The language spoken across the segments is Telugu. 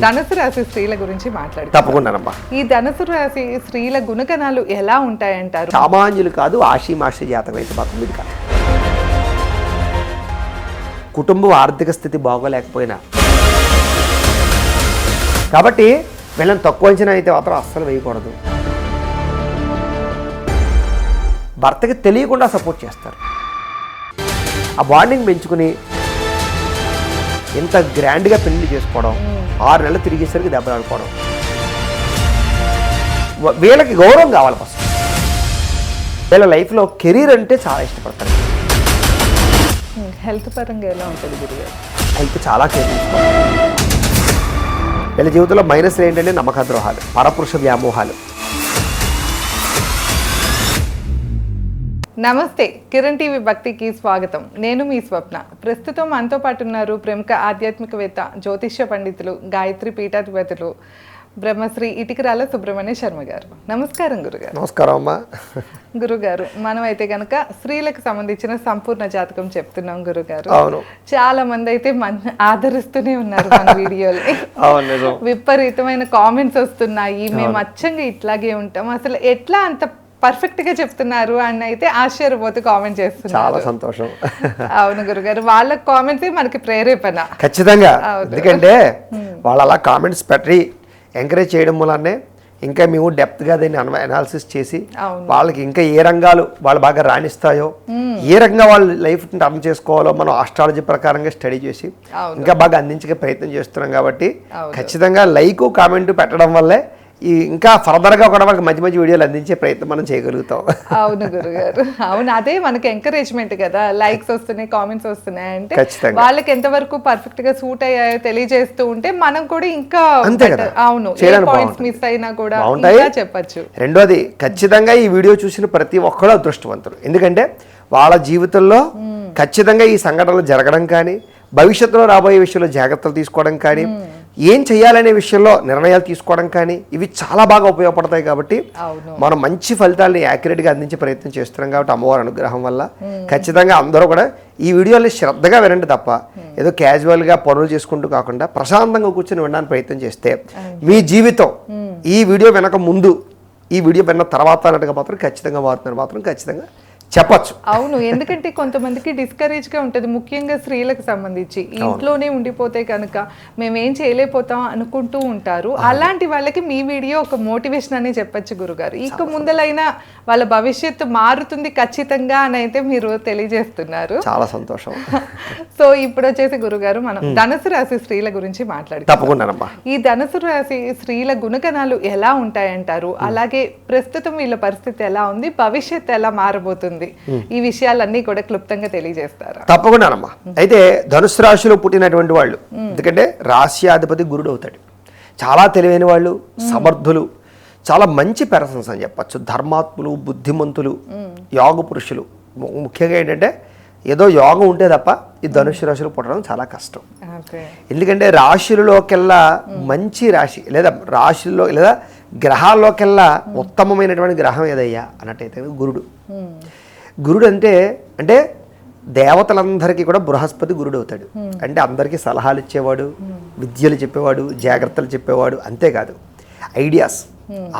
ధనుసు రాశి స్త్రీల గురించి మాట్లాడుతాం. తప్పకుండానమ్మా. ఈ ధనుసు రాశి స్త్రీల గుణగణాలు ఎలా ఉంటాయంటారు? సామాన్యులు కాదు, ఆషిమాషి జాతకం అయితే మాత్రం ఇది కాదు. కుటుంబం ఆర్థిక స్థితి బాగోలేకపోయినా కాబట్టి వీళ్ళని తక్కువ అంచనా అయితే మాత్రం అస్సలు వేయకూడదు. భర్తకి తెలియకుండా సపోర్ట్ చేస్తారు. ఆ బాండింగ్ పెంచుకుని ఇంత గ్రాండ్గా పెళ్లి చేసుకోవడం, 6 నెలలు తిరిగేసరికి దెబ్బలాడుకోవడం. వీళ్ళకి గౌరవం కావాలి ఫస్ట్. వీళ్ళ లైఫ్లో కెరీర్ అంటే చాలా ఇష్టపడతారు. హెల్త్ పరంగా ఎలా ఉంటుంది గురుగారు? హెల్త్ చాలా కేర్ తీసుకోవాలి. వీళ్ళ జీవితంలో మైనస్ ఏంటంటే నమ్మక ద్రోహాలు, పరపురుష వ్యామోహాలు. నమస్తే, కిరణ్ టీవీ భక్తికి స్వాగతం. నేను మీ స్వప్న. ప్రస్తుతం మనతో పాటు ఉన్నారు ప్రముఖ ఆధ్యాత్మికవేత్త, జ్యోతిష్య పండితులు, గాయత్రి పీఠాధిపతులు బ్రహ్మశ్రీ ఇటికరాల సుబ్రహ్మణ్య శర్మ గారు. నమస్కారం గురుగారు. నమస్కారం అమ్మా. గురుగారు, మనం అయితే కనుక స్త్రీలకు సంబంధించిన సంపూర్ణ జాతకం చెప్తున్నాం గురుగారు. అవును. చాలా మంది అయితే ఆదరిస్తూనే ఉన్నారు మన వీడియోని. అవును. విపరీతమైన కామెంట్స్ వస్తున్నాయి. మేము అచ్చంగా ఇట్లాగే ఉంటాం, అసలు ఎట్లా అంత పర్ఫెక్ట్ గా చెప్తున్నారు అని అయితే ఆశ్చర్యపోతూ కామెంట్ చేస్తున్నారు. చాలా సంతోషం. అవును గురుగారు, వాళ్ళ కామెంట్స్ మనకి ప్రేరేపణ. ఖచ్చితంగా. ఎందుకంటే వాళ్ళు అలా కామెంట్స్ పెట్టి ఎంకరేజ్ చేయడం వల్లనే ఇంకా మేము డెప్త్గా దాన్ని అనాలిసిస్ చేసి వాళ్ళకి ఇంకా ఏ రంగాలు వాళ్ళు బాగా రాణిస్తాయో, ఏ రకంగా వాళ్ళ లైఫ్ టర్న్ చేసుకోవాలో మనం ఆస్ట్రాలజీ ప్రకారంగా స్టడీ చేసి ఇంకా బాగా అందించే ప్రయత్నం చేస్తున్నాం. కాబట్టి ఖచ్చితంగా లైక్ కామెంట్ పెట్టడం వల్లే ఈ ఇంకా ఫర్దర్గా కూడా మనకి మంచి మంచి వీడియోలు అందించే ప్రయత్నం మనం చేయగలుగుతాం. అవును గురుగారు, అవును. అదే మనకి ఎంకరేజ్మెంట్ కదా. లైక్స్ వస్తున్నాయి, కామెంట్స్ వస్తున్నాయి అంటే వాళ్ళకి ఎంతవరకు పర్ఫెక్ట్ గా సూట్ అయ్యాయో తెలియజేస్తూ ఉంటే మనం కూడా ఇంకా అవును పాయింట్స్ మిస్ అయినా కూడా చెప్పచ్చు. రెండోది, ఖచ్చితంగా ఈ వీడియో చూసిన ప్రతి ఒక్కరు అదృష్టవంతులు. ఎందుకంటే వాళ్ళ జీవితంలో ఖచ్చితంగా ఈ సంఘటనలు జరగడం కానీ, భవిష్యత్తులో రాబోయే విషయంలో జాగ్రత్తలు తీసుకోవడం కానీ, ఏం చేయాలనే విషయంలో నిర్ణయాలు తీసుకోవడం కానీ ఇవి చాలా బాగా ఉపయోగపడతాయి. కాబట్టి మనం మంచి ఫలితాలని యాక్యురేట్గా అందించే ప్రయత్నం చేస్తున్నాం. కాబట్టి అమ్మవారి అనుగ్రహం వల్ల ఖచ్చితంగా అందరూ కూడా ఈ వీడియోని శ్రద్ధగా వినండి తప్ప ఏదో క్యాజువల్గా పనులు చేసుకుంటూ కాకుండా ప్రశాంతంగా కూర్చొని వినడానికి ప్రయత్నం చేస్తే మీ జీవితం ఈ వీడియో వినక ముందు, ఈ వీడియో విన్న తర్వాత అన్నట్టుగా మాత్రం ఖచ్చితంగా మారుతున్నారు మాత్రం ఖచ్చితంగా చెప్పచ్చు. అవును, ఎందుకంటే కొంతమందికి డిస్కరేజ్ గా ఉంటుంది, ముఖ్యంగా స్త్రీలకు సంబంధించి. ఇంట్లోనే ఉండిపోతే కనుక మేమేం చేయలేకపోతాం అనుకుంటూ ఉంటారు. అలాంటి వాళ్ళకి మీ వీడియో ఒక మోటివేషన్ అనే చెప్పచ్చు గురుగారు. ఇక ముందలైనా వాళ్ళ భవిష్యత్తు మారుతుంది ఖచ్చితంగా అని అయితే మీరు తెలియజేస్తున్నారు. చాలా సంతోషం. సో ఇప్పుడు వచ్చేసి గురుగారు, మనం ధనుసు రాశి స్త్రీల గురించి మాట్లాడుకుందాం. ఈ ధనుసు రాశి స్త్రీల గుణగణాలు ఎలా ఉంటాయంటారు? అలాగే ప్రస్తుతం వీళ్ళ పరిస్థితి ఎలా ఉంది, భవిష్యత్తు ఎలా మారబోతుంది, ఈ విషయాలన్నీ కూడా క్లుప్తంగా తెలియజేస్తారా? తప్పకుండానమ్మా. అయితే ధనుసు రాశిలో పుట్టినటువంటి వాళ్ళు, ఎందుకంటే రాశ్యాధిపతి గురుడు అవుతాడు. చాలా తెలివైన వాళ్ళు, సమర్థులు, చాలా మంచి పర్సన్స్ అని చెప్పచ్చు. ధర్మాత్ములు, బుద్ధిమంతులు, యోగ పురుషులు. ముఖ్యంగా ఏంటంటే ఏదో యోగం ఉంటే తప్ప ఈ ధనుసు రాశిలో పుట్టడం చాలా కష్టం. ఎందుకంటే రాశులలోకెల్లా మంచి రాశి లేదా రాశుల్లో లేదా గ్రహాల్లోకెల్లా ఉత్తమమైనటువంటి గ్రహం ఏదయ్యా అన్నట్టయితే గురుడు. గురుడు అంటే దేవతలందరికీ కూడా బృహస్పతి గురుడు అవుతాడు. అంటే అందరికీ సలహాలు ఇచ్చేవాడు, విద్యలు చెప్పేవాడు, జాగ్రత్తలు చెప్పేవాడు. అంతేకాదు ఐడియాస్,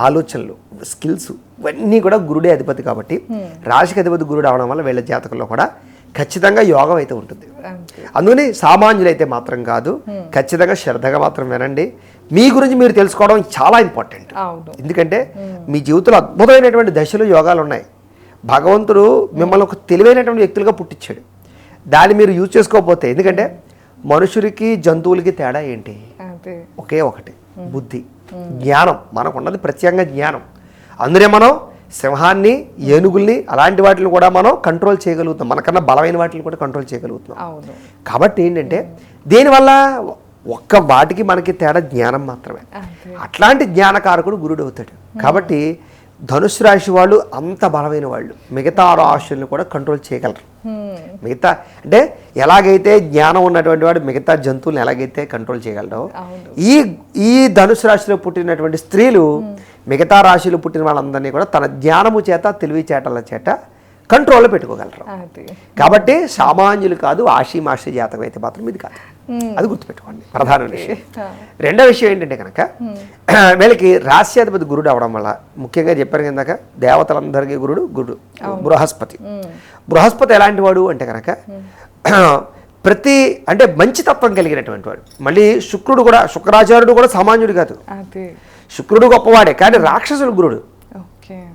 ఆలోచనలు, స్కిల్స్ ఇవన్నీ కూడా గురుడే అధిపతి. కాబట్టి రాశికి అధిపతి గురుడు అవడం వల్ల వీళ్ళ జాతకంలో కూడా ఖచ్చితంగా యోగం అయితే ఉంటుంది. అందుకని సామాన్యులైతే మాత్రం కాదు, ఖచ్చితంగా శ్రద్ధగా మాత్రం వినండి. మీ గురించి మీరు తెలుసుకోవడం చాలా ఇంపార్టెంట్. ఎందుకంటే మీ జీవితంలో అద్భుతమైనటువంటి దశలు యోగాలు ఉన్నాయి. భగవంతుడు మిమ్మల్ని ఒక తెలివైనటువంటి వ్యక్తులుగా పుట్టించాడు. దాన్ని మీరు యూజ్ చేసుకోకపోతే, ఎందుకంటే మనుషులకి జంతువులకి తేడా ఏంటి? ఒకే ఒకటి, బుద్ధి, జ్ఞానం. మనకు ఉన్నది ప్రత్యేకంగా జ్ఞానం. అందుకే మనం సింహాన్ని, ఏనుగుల్ని అలాంటి వాటిని కూడా మనం కంట్రోల్ చేయగలుగుతాం. మనకన్నా బలమైన వాటిని కూడా కంట్రోల్ చేయగలుగుతున్నాం. కాబట్టి ఏంటంటే దీనివల్ల ఒక్క వాటికి మనకి తేడా జ్ఞానం మాత్రమే. అట్లాంటి జ్ఞానకారకుడు గురుడు అవుతాడు. కాబట్టి ధనుసు రాశి వాళ్ళు అంత బలమైన వాళ్ళు, మిగతా రాశుల్ని కూడా కంట్రోల్ చేయగలరు. మిగతా అంటే ఎలాగైతే జ్ఞానం ఉన్నటువంటి వాడు మిగతా జంతువులను ఎలాగైతే కంట్రోల్ చేయగలరో, ఈ ధనుసు రాశిలో పుట్టినటువంటి స్త్రీలు మిగతా రాశిలో పుట్టిన వాళ్ళందరినీ కూడా తన జ్ఞానము చేత, తెలివి చేటల చేత కంట్రోల్లో పెట్టుకోగలరు. కాబట్టి సామాన్యులు కాదు, ఆషిమాషి జాతకం అయితే మాత్రం ఇది కాదు. అది గుర్తుపెట్టుకోండి ప్రధాన విషయం. రెండో విషయం ఏంటంటే కనుక వీళ్ళకి రాశ్యాధిపతి గురుడు అవడం వల్ల ముఖ్యంగా చెప్పారు కిందాక దేవతలందరికీ గురుడు బృహస్పతి. బృహస్పతి ఎలాంటి వాడు అంటే కనుక అంటే మంచి తత్వం కలిగినటువంటి వాడు. మళ్ళీ శుక్రాచార్యుడు కూడా సామాన్యుడు కాదు, శుక్రుడు గొప్పవాడే, కానీ రాక్షసుల గురుడు.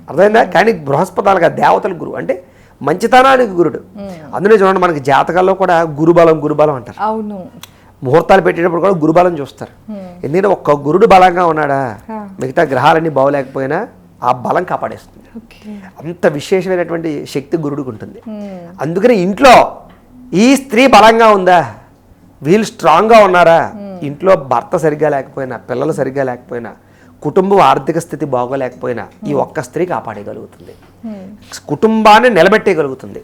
అర్థమైందా? కానీ బృహస్పతాలుగా దేవతల గురువు అంటే మంచితనానికి గురుడు. అందులో చూడండి మనకి జాతకాల్లో కూడా గురుబలం అంటారు. అవును, ముహూర్తాలు పెట్టేటప్పుడు కూడా గురుబలం చూస్తారు. ఎందుకంటే ఒక్క గురుడు బలంగా ఉన్నాడా మిగతా గ్రహాలన్నీ బాగోలేకపోయినా ఆ బలం కాపాడేస్తుంది. అంత విశేషమైనటువంటి శక్తి గురుడికి ఉంటుంది. అందుకని ఇంట్లో ఈ స్త్రీ బలంగా ఉందా, వీళ్ళు స్ట్రాంగ్గా ఉన్నారా, ఇంట్లో భర్త సరిగ్గా లేకపోయినా, పిల్లలు సరిగ్గా లేకపోయినా, కుటుంబం ఆర్థిక స్థితి బాగోలేకపోయినా ఈ ఒక్క స్త్రీ కాపాడగలుగుతుంది, కుటుంబాన్ని నిలబెట్టగలుగుతుంది.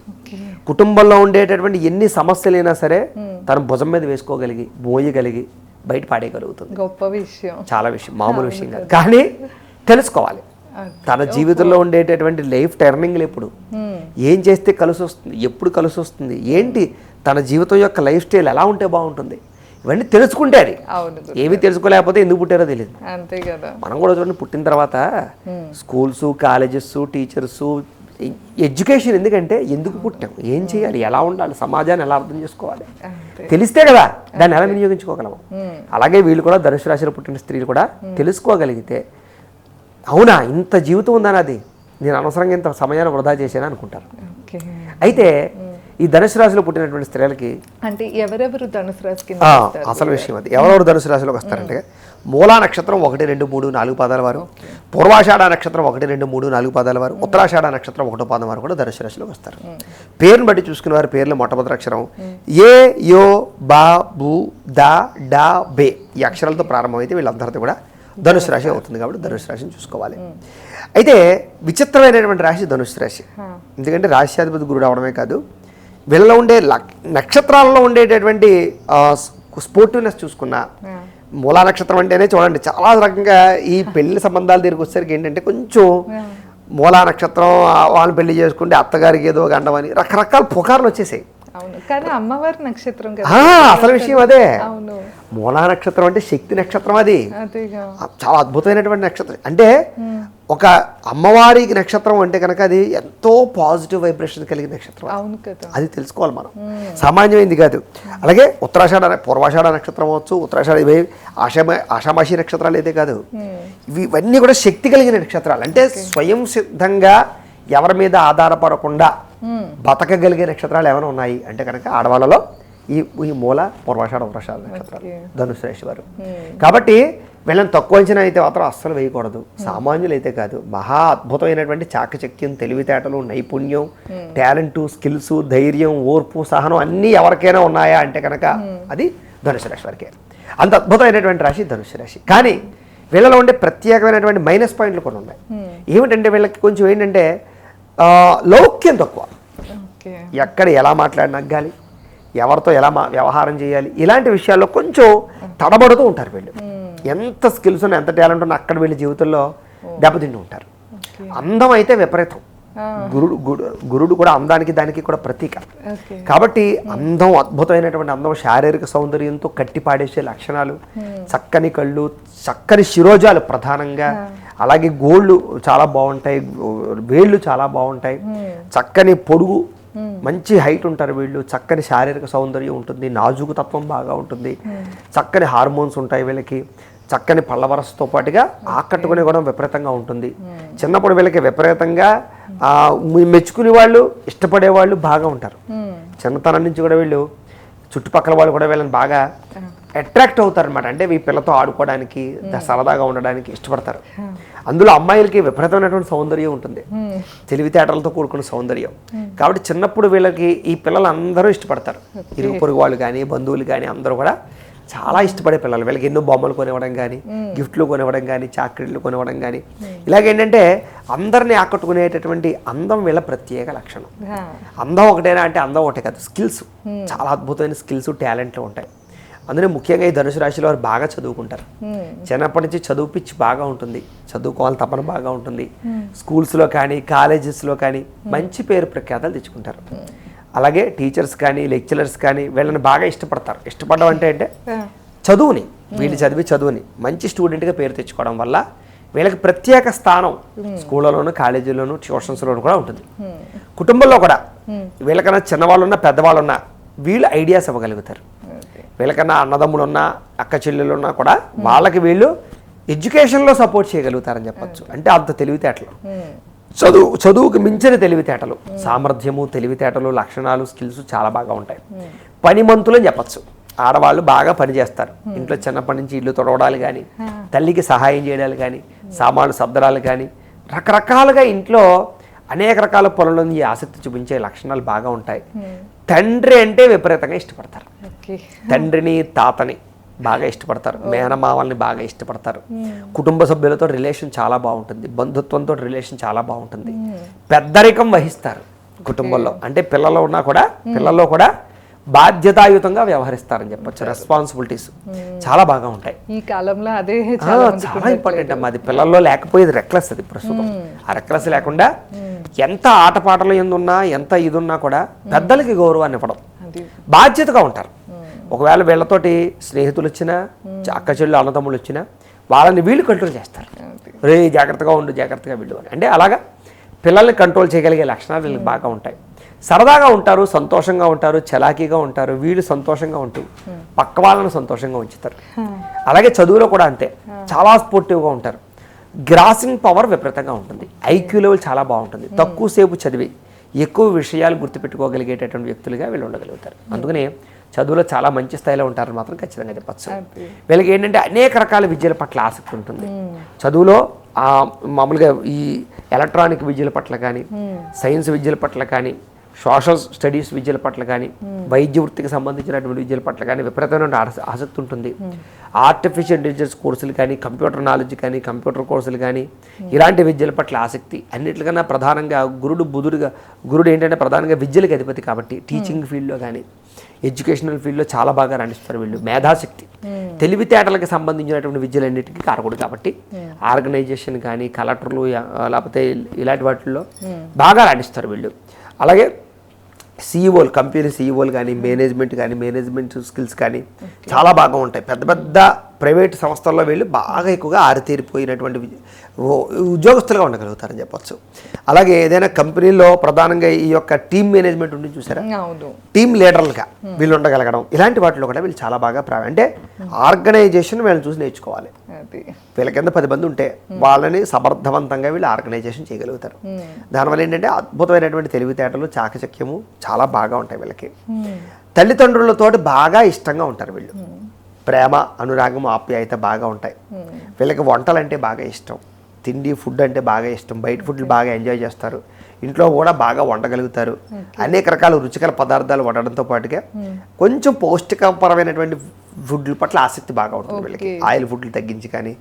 కుటుంబంలో ఉండేటటువంటి ఎన్ని సమస్యలైనా సరే తన భుజం మీద వేసుకోగలిగి మోయగలిగి బయట పాడేయగలుగుతుంది. గొప్ప విషయం, చాలా విషయం, మామూలు విషయం కాదు. కానీ తెలుసుకోవాలి తన జీవితంలో ఉండేటటువంటి లైఫ్ టర్నింగ్లు ఎప్పుడు, ఏం చేస్తే కలిసి వస్తుంది, ఎప్పుడు కలిసి వస్తుంది, ఏంటి తన జీవితం యొక్క లైఫ్ స్టైల్ ఎలా ఉంటే బాగుంటుంది, ఇవన్నీ తెలుసుకుంటే అది. ఏమీ తెలుసుకోలేకపోతే ఎందుకు పుట్టారో తెలియదు. అంతే కదా. మనం కూడా చూడండి పుట్టిన తర్వాత స్కూల్స్, కాలేజెస్, టీచర్స్, ఎడ్యుకేషన్ ఎందుకంటే ఎందుకు పుట్టాం, ఏం చేయాలి, ఎలా ఉండాలి, సమాజాన్ని ఎలా అర్థం చేసుకోవాలి తెలిస్తే కదా దాన్ని ఎలా వినియోగించుకోగలము. అలాగే వీళ్ళు కూడా ధనుసు రాశిలో పుట్టిన స్త్రీలు కూడా తెలుసుకోగలిగితే అవునా ఇంత జీవితం ఉందని, అది నేను అనవసరంగా ఇంత సమయాన్ని వృధా చేశాను అనుకుంటారు. అయితే ఈ ధనుసు రాశిలో పుట్టినటువంటి స్త్రీలకి అంటే ఎవరెవరు ధనుసు రాశికి అసలు విషయం అది, ఎవరెవరు ధనుసు రాశిలోకి వస్తారంటే మూలా నక్షత్రం 1, 2, 3, 4 పాదాల వారు, పూర్వాషాఢ నక్షత్రం 1, 2, 3, 4 పాదాల వారు, ఉత్తరాషాఢ నక్షత్రం 1 పాదం వారు కూడా ధనుసు రాశిలోకి వస్తారు. పేరుని బట్టి చూసుకునే వారి పేర్లు మొట్టమొదటి అక్షరం ఏ, యో, బా, బు, దా, డా, బే ఈ అక్షరాలతో ప్రారంభమైతే వీళ్ళందరితో కూడా ధనుసు రాశి అవుతుంది. కాబట్టి ధనుసు రాశిని చూసుకోవాలి. అయితే విచిత్రమైనటువంటి రాశి ధనుసు రాశి. ఎందుకంటే రాశ్యాధిపతి గురుడు అవడమే కాదు, వీళ్ళలో ఉండే నక్షత్రాలలో ఉండేటటువంటి స్పోర్టివ్నెస్ చూసుకున్నా, మూలా నక్షత్రం అంటేనే చూడండి చాలా రకంగా ఈ పెళ్లి సంబంధాల దగ్గరికి వచ్చేసరికి ఏంటంటే కొంచెం మూలా నక్షత్రం వాళ్ళని పెళ్లి చేసుకుంటే అత్తగారికి ఏదో గండం అని రకరకాల పుకార్లు వచ్చేసాయి. అమ్మవారి నక్షత్రం అసలు విషయం అదే. మూలా నక్షత్రం అంటే శక్తి నక్షత్రం, అది చాలా అద్భుతమైనటువంటి నక్షత్రం. అంటే ఒక అమ్మవారికి నక్షత్రం అంటే కనుక అది ఎంతో పాజిటివ్ వైబ్రేషన్ కలిగిన నక్షత్రం, అది తెలుసుకోవాలి మనం, సామాన్యమైంది కాదు. అలాగే ఉత్తరాషాఢ, పూర్వాషాఢ నక్షత్రం అవచ్చు, ఉత్తరాషాఢ, ఇవి ఆషామాషి నక్షత్రాలు అయితే కాదు, ఇవన్నీ కూడా శక్తి కలిగిన నక్షత్రాలు. అంటే స్వయం సిద్ధంగా ఎవరి మీద ఆధారపడకుండా బతకగలిగే నక్షత్రాలు ఏమైనా ఉన్నాయి అంటే కనుక ఆడవాళ్ళలో ఈ మూల, పూర్వాషాఢ, ఉత్తరాషాఢ నక్షత్రాలు ధనుసు రాశి వారు. కాబట్టి వీళ్ళని తక్కువ అంచనా అయితే మాత్రం అస్సలు వేయకూడదు. సామాన్యులు అయితే కాదు, మహా అద్భుతమైనటువంటి చాకచక్యం, తెలివితేటలు, నైపుణ్యం, టాలెంటు, స్కిల్స్, ధైర్యం, ఓర్పు, సహనం అన్నీ ఎవరికైనా ఉన్నాయా అంటే కనుక అది ధనుసు రాశి వారికే. అంత అద్భుతమైనటువంటి రాశి ధనుసు రాశి. కానీ వీళ్ళలో ఉండే ప్రత్యేకమైనటువంటి మైనస్ పాయింట్లు కొన్ని ఉన్నాయి. ఏమిటంటే వీళ్ళకి కొంచెం ఏంటంటే లౌక్యం తక్కువ. ఎక్కడ ఎలా మాట్లాడినగ్గాలి, ఎవరితో ఎలా వ్యవహారం చేయాలి, ఇలాంటి విషయాల్లో కొంచెం తడబడుతూ ఉంటారు వీళ్ళు. ఎంత స్కిల్స్ ఉన్నా, ఎంత టాలెంట్ ఉన్నా అక్కడ వీళ్ళ జీవితంలో దెబ్బతింటూ ఉంటారు. అందం అయితే విపరీతం. గురుడు కూడా అందానికి దానికి కూడా ప్రతీక. కాబట్టి అందం, అద్భుతమైనటువంటి అందం, శారీరక సౌందర్యంతో కట్టిపాడేసే లక్షణాలు, చక్కని కళ్ళు, చక్కని శిరోజాలు ప్రధానంగా, అలాగే గోళ్ళు చాలా బాగుంటాయి, వేళ్ళు చాలా బాగుంటాయి, చక్కని పొడుగు, మంచి హైట్ ఉంటారు వీళ్ళు, చక్కని శారీరక సౌందర్యం ఉంటుంది, నాజుకు తత్వం బాగా ఉంటుంది, చక్కని హార్మోన్స్ ఉంటాయి వీళ్ళకి, చక్కని పళ్ళవరసతో పాటుగా ఆకట్టుకునే కూడా విపరీతంగా ఉంటుంది. చిన్నప్పుడు వీళ్ళకి విపరీతంగా మెచ్చుకునే వాళ్ళు, ఇష్టపడే వాళ్ళు బాగా ఉంటారు. చిన్నతనం నుంచి కూడా వీళ్ళు చుట్టుపక్కల వాళ్ళు కూడా వీళ్ళని బాగా అట్రాక్ట్ అవుతారు అనమాట. అంటే ఈ పిల్లతో ఆడుకోవడానికి, సరదాగా ఉండడానికి ఇష్టపడతారు. అందులో అమ్మాయిలకి విపరీతమైనటువంటి సౌందర్యం ఉంటుంది, తెలివితేటలతో కూడుకున్న సౌందర్యం. కాబట్టి చిన్నప్పుడు వీళ్ళకి ఈ పిల్లలు అందరూ ఇష్టపడతారు. ఇరుగు పొరుగు వాళ్ళు కానీ, బంధువులు కానీ అందరూ కూడా చాలా ఇష్టపడే పిల్లలు. వీళ్ళకి ఎన్నో బొమ్మలు కొనివ్వడం కానీ, గిఫ్ట్లు కొనివ్వడం కానీ, చాక్లెట్లు కొనివ్వడం కానీ, ఇలాగేంటంటే అందరినీ ఆకట్టుకునేటటువంటి అందం వీళ్ళ ప్రత్యేక లక్షణం. అందం ఒకటేనా అంటే అందం ఒకటే కాదు, స్కిల్స్, చాలా అద్భుతమైన స్కిల్స్, టాలెంట్లు ఉంటాయి. అందులో ముఖ్యంగా ఈ ధనుసు రాశిలో వారు బాగా చదువుకుంటారు. చిన్నప్పటి నుంచి చదువు పిచ్చి బాగా ఉంటుంది, చదువుకోవాలి తపన బాగా ఉంటుంది. స్కూల్స్లో కానీ, కాలేజెస్లో కానీ మంచి పేరు ప్రఖ్యాతలు తెచ్చుకుంటారు. అలాగే టీచర్స్ కానీ లెక్చరర్స్ కానీ వీళ్ళని బాగా ఇష్టపడతారు. ఇష్టపడడం అంటే చదువుని, వీళ్ళు చదివి చదువుని మంచి స్టూడెంట్గా పేరు తెచ్చుకోవడం వల్ల వీళ్ళకి ప్రత్యేక స్థానం స్కూళ్ళలోను, కాలేజీల్లోను, ట్యూషన్స్లోను కూడా ఉంటుంది. కుటుంబంలో కూడా వీళ్ళకన్నా చిన్నవాళ్ళు ఉన్నా పెద్దవాళ్ళు ఉన్నా వీళ్ళు ఐడియాస్ ఇవ్వగలుగుతారు. వీళ్ళకన్నా అన్నదమ్ములు ఉన్నా అక్క చెల్లెలు ఉన్నా కూడా వాళ్ళకి వీళ్ళు ఎడ్యుకేషన్లో సపోర్ట్ చేయగలుగుతారని చెప్పచ్చు. అంటే అంత తెలివితేటలు, చదువుకు మించిన తెలివితేటలు, సామర్థ్యము, తెలివితేటలు, లక్షణాలు, స్కిల్స్ చాలా బాగా ఉంటాయి. పనిమంతులు అని చెప్పచ్చు. ఆడవాళ్ళు బాగా పనిచేస్తారు. ఇంట్లో చిన్నప్పటి నుంచి ఇల్లు తొడవడాలు కానీ, తల్లికి సహాయం చేయడాలు కానీ, సామాన్లు సర్దడాలు కానీ, రకరకాలుగా ఇంట్లో అనేక రకాల పనుల నుంచి ఆసక్తి చూపించే లక్షణాలు బాగా ఉంటాయి. తండ్రి అంటే విపరీతంగా ఇష్టపడతారు. తండ్రిని, తాతని బాగా ఇష్టపడతారు. మేనమావల్ని బాగా ఇష్టపడతారు. కుటుంబ సభ్యులతో రిలేషన్ చాలా బాగుంటుంది. బంధుత్వంతో రిలేషన్ చాలా బాగుంటుంది. పెద్దరికం వహిస్తారు కుటుంబంలో. అంటే పిల్లల్లో కూడా బాధ్యతాయుతంగా వ్యవహరిస్తారని చెప్పొచ్చు. రెస్పాన్సిబిలిటీస్ చాలా బాగా ఉంటాయి ఈ కాలంలో. అదే చాలా ఇంపార్టెంట్ అమ్మా. అది పిల్లల్లో లేకపోయేది రెక్లెస్. అది ప్రస్తుతం ఆ రెక్లెస్ లేకుండా ఎంత ఆటపాటలు ఎందున్నా, ఎంత ఇది ఉన్నా కూడా పెద్దలకి గౌరవాన్ని ఇవ్వడం, బాధ్యతగా ఉంటారు. ఒకవేళ వీళ్ళతోటి స్నేహితులు వచ్చినా, అక్క చెల్లు అన్నదమ్ములు వచ్చినా వాళ్ళని వీళ్ళు కంట్రోల్ చేస్తారు. రే జాగ్రత్తగా ఉండు, జాగ్రత్తగా వీళ్ళు అని. అంటే అలాగా పిల్లల్ని కంట్రోల్ చేయగలిగే లక్షణాలు వీళ్ళకి బాగా ఉంటాయి. సరదాగా ఉంటారు, సంతోషంగా ఉంటారు, చలాకీగా ఉంటారు. వీళ్ళు సంతోషంగా ఉంటూ పక్క వాళ్ళని సంతోషంగా ఉంచుతారు. అలాగే చదువులో కూడా అంతే, చాలా స్పోర్టివ్గా ఉంటారు. గ్రాసింగ్ పవర్ విపరీతంగా ఉంటుంది. ఐక్యూ లెవెల్ చాలా బాగుంటుంది. తక్కువసేపు చదివి ఎక్కువ విషయాలు గుర్తుపెట్టుకోగలిగేటటువంటి వ్యక్తులుగా వీళ్ళు ఉండగలుగుతారు. అందుకనే చదువులో చాలా మంచి స్థాయిలో ఉంటారని మాత్రం ఖచ్చితంగా చెప్పచ్చు. వీళ్ళకి ఏంటంటే అనేక రకాల విద్యల పట్ల ఆసక్తి ఉంటుంది. చదువులో మామూలుగా ఈ ఎలక్ట్రానిక్ విద్యల పట్ల కానీ, సైన్స్ విద్యల పట్ల కానీ, సోషల్ స్టడీస్ విద్యల పట్ల కానీ, వైద్య వృత్తికి సంబంధించినటువంటి విద్యల పట్ల కానీ విపరీతమైన ఆసక్తి ఉంటుంది. ఆర్టిఫిషియల్ ఇంటెలిజెన్స్ కోర్సులు కానీ, కంప్యూటర్ నాలెడ్జ్ కానీ, కంప్యూటర్ కోర్సులు కానీ, ఇలాంటి విద్యల పట్ల ఆసక్తి. అన్నిటికన్నా ప్రధానంగా గురుడు ఏంటంటే ప్రధానంగా విద్యలకు అధిపతి కాబట్టి టీచింగ్ ఫీల్డ్లో కానీ, ఎడ్యుకేషనల్ ఫీల్డ్లో చాలా బాగా రాణిస్తారు వీళ్ళు. మేధాశక్తి, తెలివితేటలకు సంబంధించినటువంటి విద్యలన్నిటికీ కారకుడు కాబట్టి ఆర్గనైజేషన్ కానీ, కలెక్టర్లు లేకపోతే ఇలాంటి వాటిల్లో బాగా రాణిస్తారు వీళ్ళు. అలాగే సీఈఓలు, కంపెనీ సీఈఓలు కానీ, మేనేజ్మెంట్ స్కిల్స్ కానీ చాలా బాగా ఉంటాయి. పెద్ద పెద్ద ప్రైవేట్ సంస్థల్లో వీళ్ళు బాగా ఎక్కువగా ఆరితేరిపోయినటువంటి ఉద్యోగస్తులుగా ఉండగలుగుతారని చెప్పొచ్చు. అలాగే ఏదైనా కంపెనీలో ప్రధానంగా ఈ యొక్క టీమ్ మేనేజ్మెంట్ ఉంటుంది చూసారా, టీమ్ లీడర్లుగా వీళ్ళు ఉండగలగడం, ఇలాంటి వాటిలో కూడా వీళ్ళు చాలా బాగా అంటే ఆర్గనైజేషన్ వీళ్ళని చూసి నేర్చుకోవాలి. వీళ్ళ కింద 10 మంది ఉంటే వాళ్ళని సమర్థవంతంగా వీళ్ళు ఆర్గనైజేషన్ చేయగలుగుతారు. దానివల్ల ఏంటంటే అద్భుతమైనటువంటి తెలివితేటలు, చాకచక్యము చాలా బాగా ఉంటాయి వీళ్ళకి. తల్లిదండ్రులతో బాగా ఇష్టంగా ఉంటారు వీళ్ళు. ప్రేమ, అనురాగం, ఆప్యాయత బాగా ఉంటాయి వీళ్ళకి. వంటలు అంటే బాగా ఇష్టం, ఫుడ్ అంటే బాగా ఇష్టం. బయట ఫుడ్లు బాగా ఎంజాయ్ చేస్తారు. ఇంట్లో కూడా బాగా వండగలుగుతారు. అనేక రకాల రుచికర పదార్థాలు వండడంతో పాటుగా కొంచెం పౌష్టికపరమైనటువంటి ఫుడ్ల పట్ల ఆసక్తి బాగా ఉంటుంది వీళ్ళకి. ఆయిల్ ఫుడ్లు తగ్గించి కానీ,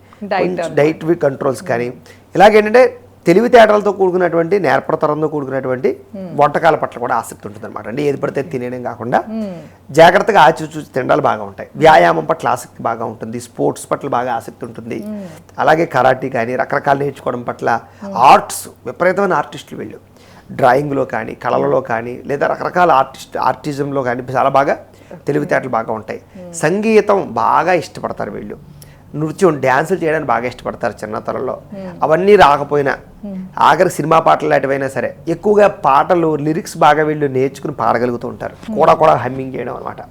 డైట్ కంట్రోల్స్ కానీ, ఇలాగేంటంటే తెలివితేటలతో కూడుకున్నటువంటి, నేర్పడతనంతో కూడుకున్నటువంటి వంటకాల పట్ల కూడా ఆసక్తి ఉంటుంది అనమాట. అంటే ఏది పడితే తినేయడం కాకుండా జాగ్రత్తగా ఆచిచూచి తినడాలు బాగా ఉంటాయి. వ్యాయామం పట్ల ఆసక్తి బాగా ఉంటుంది. స్పోర్ట్స్ పట్ల బాగా ఆసక్తి ఉంటుంది. అలాగే కరాటీ కానీ, రకరకాలు నేర్చుకోవడం పట్ల, ఆర్ట్స్, విపరీతమైన ఆర్టిస్టులు వీళ్ళు. డ్రాయింగ్లో కానీ, కళలలో కానీ, లేదా రకరకాల ఆర్టిజంలో కానీ చాలా బాగా తెలివితేటలు బాగా ఉంటాయి. సంగీతం బాగా ఇష్టపడతారు వీళ్ళు. నృత్యం, డ్యాన్సులు చేయడానికి బాగా ఇష్టపడతారు చిన్నతనంలో. అవన్నీ రాకపోయినా ఆఖరి సినిమా పాటలు లాంటివైనా సరే ఎక్కువగా పాటలు, లిరిక్స్ బాగా వీళ్ళు నేర్చుకుని పాడగలుగుతూ ఉంటారు. కూడా హమ్మింగ్ చేయడం అనమాట.